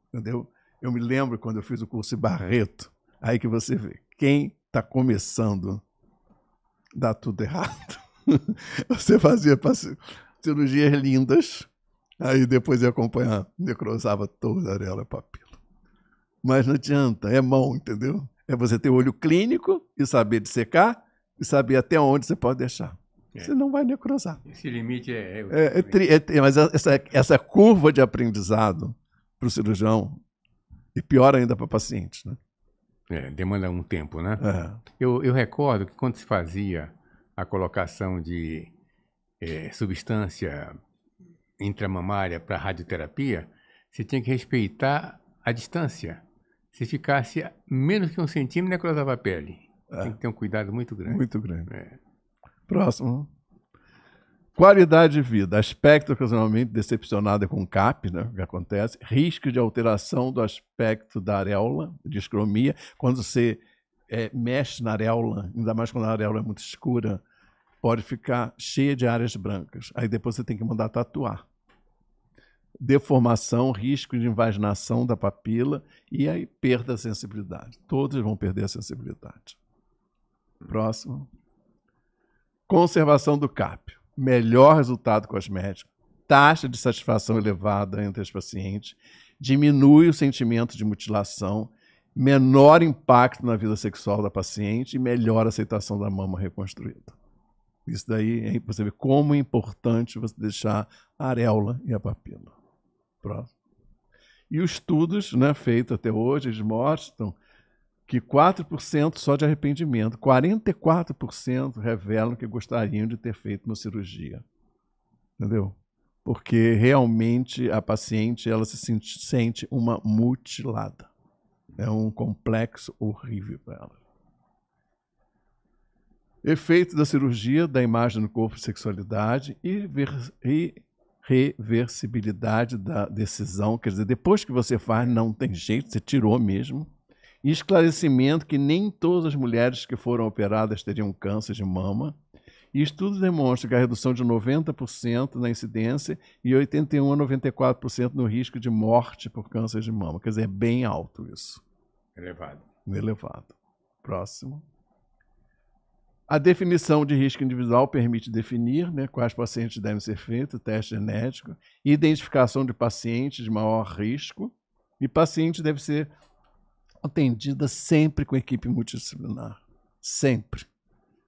Entendeu? Eu me lembro quando eu fiz o curso de Barreto, aí que você vê, quem está começando dá tudo errado. Você fazia cirurgias lindas, aí depois ia acompanhar, necrosava toda a areola e papila. Mas não adianta, é mão, entendeu? É você ter o olho clínico e saber dissecar e saber até onde você pode deixar. Você não vai necrosar. Esse limite mas essa curva de aprendizado para o cirurgião, e pior ainda para o paciente, né? Demanda um tempo, né? É. Eu recordo que quando se fazia a colocação de substância intramamária para radioterapia, você tinha que respeitar a distância. Se ficasse menos que 1 centímetro, necrosava a pele. Tem que ter um cuidado muito grande. Muito grande. Próximo. Qualidade de vida. Aspecto ocasionalmente decepcionado com o CAP, né, que acontece. Risco de alteração do aspecto da areola, discromia. Quando você mexe na areola, ainda mais quando a areola é muito escura, pode ficar cheia de áreas brancas. Aí depois você tem que mandar tatuar. Deformação, risco de invaginação da papila e aí perda da sensibilidade. Todos vão perder a sensibilidade. Próximo. Conservação do CAP. Melhor resultado cosmético. Taxa de satisfação elevada entre os pacientes. Diminui o sentimento de mutilação. Menor impacto na vida sexual da paciente e melhor aceitação da mama reconstruída. Isso daí, você vê como é importante você deixar a areola e a papila. Próximo. E os estudos, né, feitos até hoje, eles mostram que 4% só de arrependimento, 44% revelam que gostariam de ter feito uma cirurgia. Entendeu? Porque realmente a paciente ela se sente uma mutilada. É um complexo horrível para ela. Efeito da cirurgia, da imagem do corpo e sexualidade e reversibilidade da decisão. Quer dizer, depois que você faz, não tem jeito, você tirou mesmo. E esclarecimento que nem todas as mulheres que foram operadas teriam câncer de mama. E estudos demonstram que a redução de 90% na incidência e 81% a 94% no risco de morte por câncer de mama. Quer dizer, é bem alto isso. Elevado. Elevado. Próximo. A definição de risco individual permite definir, né, quais pacientes devem ser feitos, teste genético, identificação de pacientes de maior risco, e paciente deve ser atendida sempre com equipe multidisciplinar. Sempre.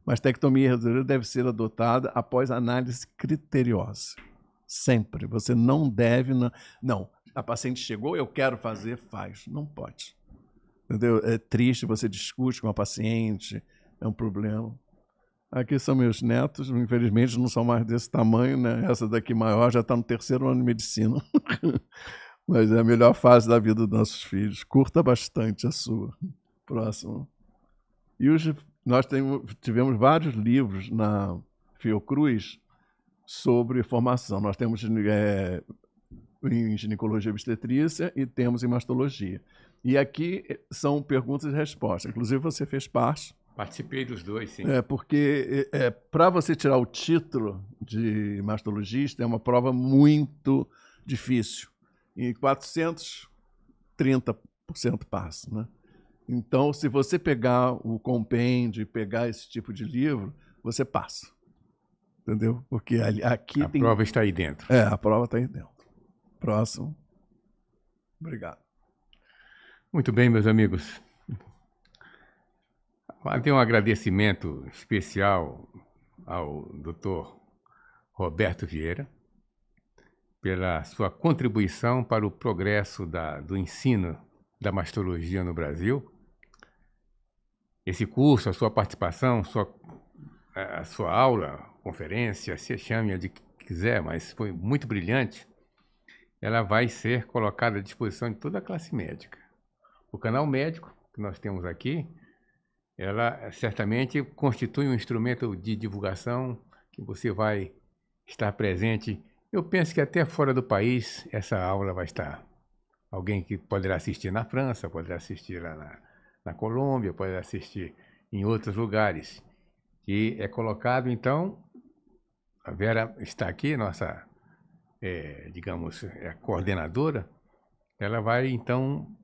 Mastectomia irredutível deve ser adotada após análise criteriosa. Sempre. Você não deve... Não, a paciente chegou, eu quero fazer, faz. Não pode. Entendeu? É triste, você discute com a paciente, é um problema. Aqui são meus netos, infelizmente não são mais desse tamanho, né? Essa daqui maior já está no 3º ano de medicina. Mas é a melhor fase da vida dos nossos filhos. Curta bastante a sua. Próximo. E nós tivemos vários livros na Fiocruz sobre formação. Nós temos em ginecologia e obstetrícia e temos em mastologia. E aqui são perguntas e respostas. Inclusive você fez parte. Participei dos dois, sim. Porque para você tirar o título de mastologista é uma prova muito difícil. E 430% passa, né? Então, se você pegar o compêndio e pegar esse tipo de livro, você passa. Entendeu? Porque aqui a prova está aí dentro. A prova está aí dentro. Próximo. Obrigado. Muito bem, meus amigos. Tem um agradecimento especial ao Dr. Roberto Vieira pela sua contribuição para o progresso do ensino da mastologia no Brasil. Esse curso, a sua participação, a sua aula, conferência, se chame de que quiser, mas foi muito brilhante. Ela vai ser colocada à disposição de toda a classe médica. O canal médico que nós temos aqui, ela certamente constitui um instrumento de divulgação que você vai estar presente. Eu penso que até fora do país essa aula vai estar. Alguém que poderá assistir na França, poderá assistir lá na Colômbia, poderá assistir em outros lugares. E é colocado, então, a Vera está aqui, nossa, digamos, a coordenadora, ela vai, então,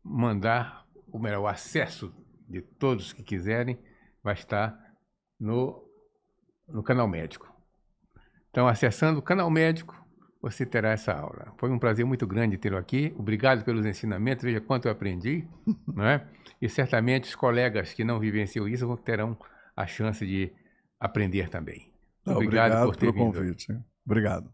mandar o acesso de todos que quiserem, vai estar no canal médico. Então, acessando o canal médico, você terá essa aula. Foi um prazer muito grande tê-lo aqui. Obrigado pelos ensinamentos, veja quanto eu aprendi, não é? E certamente os colegas que não vivenciam isso terão a chance de aprender também. Obrigado por ter pelo vindo. convite. Obrigado.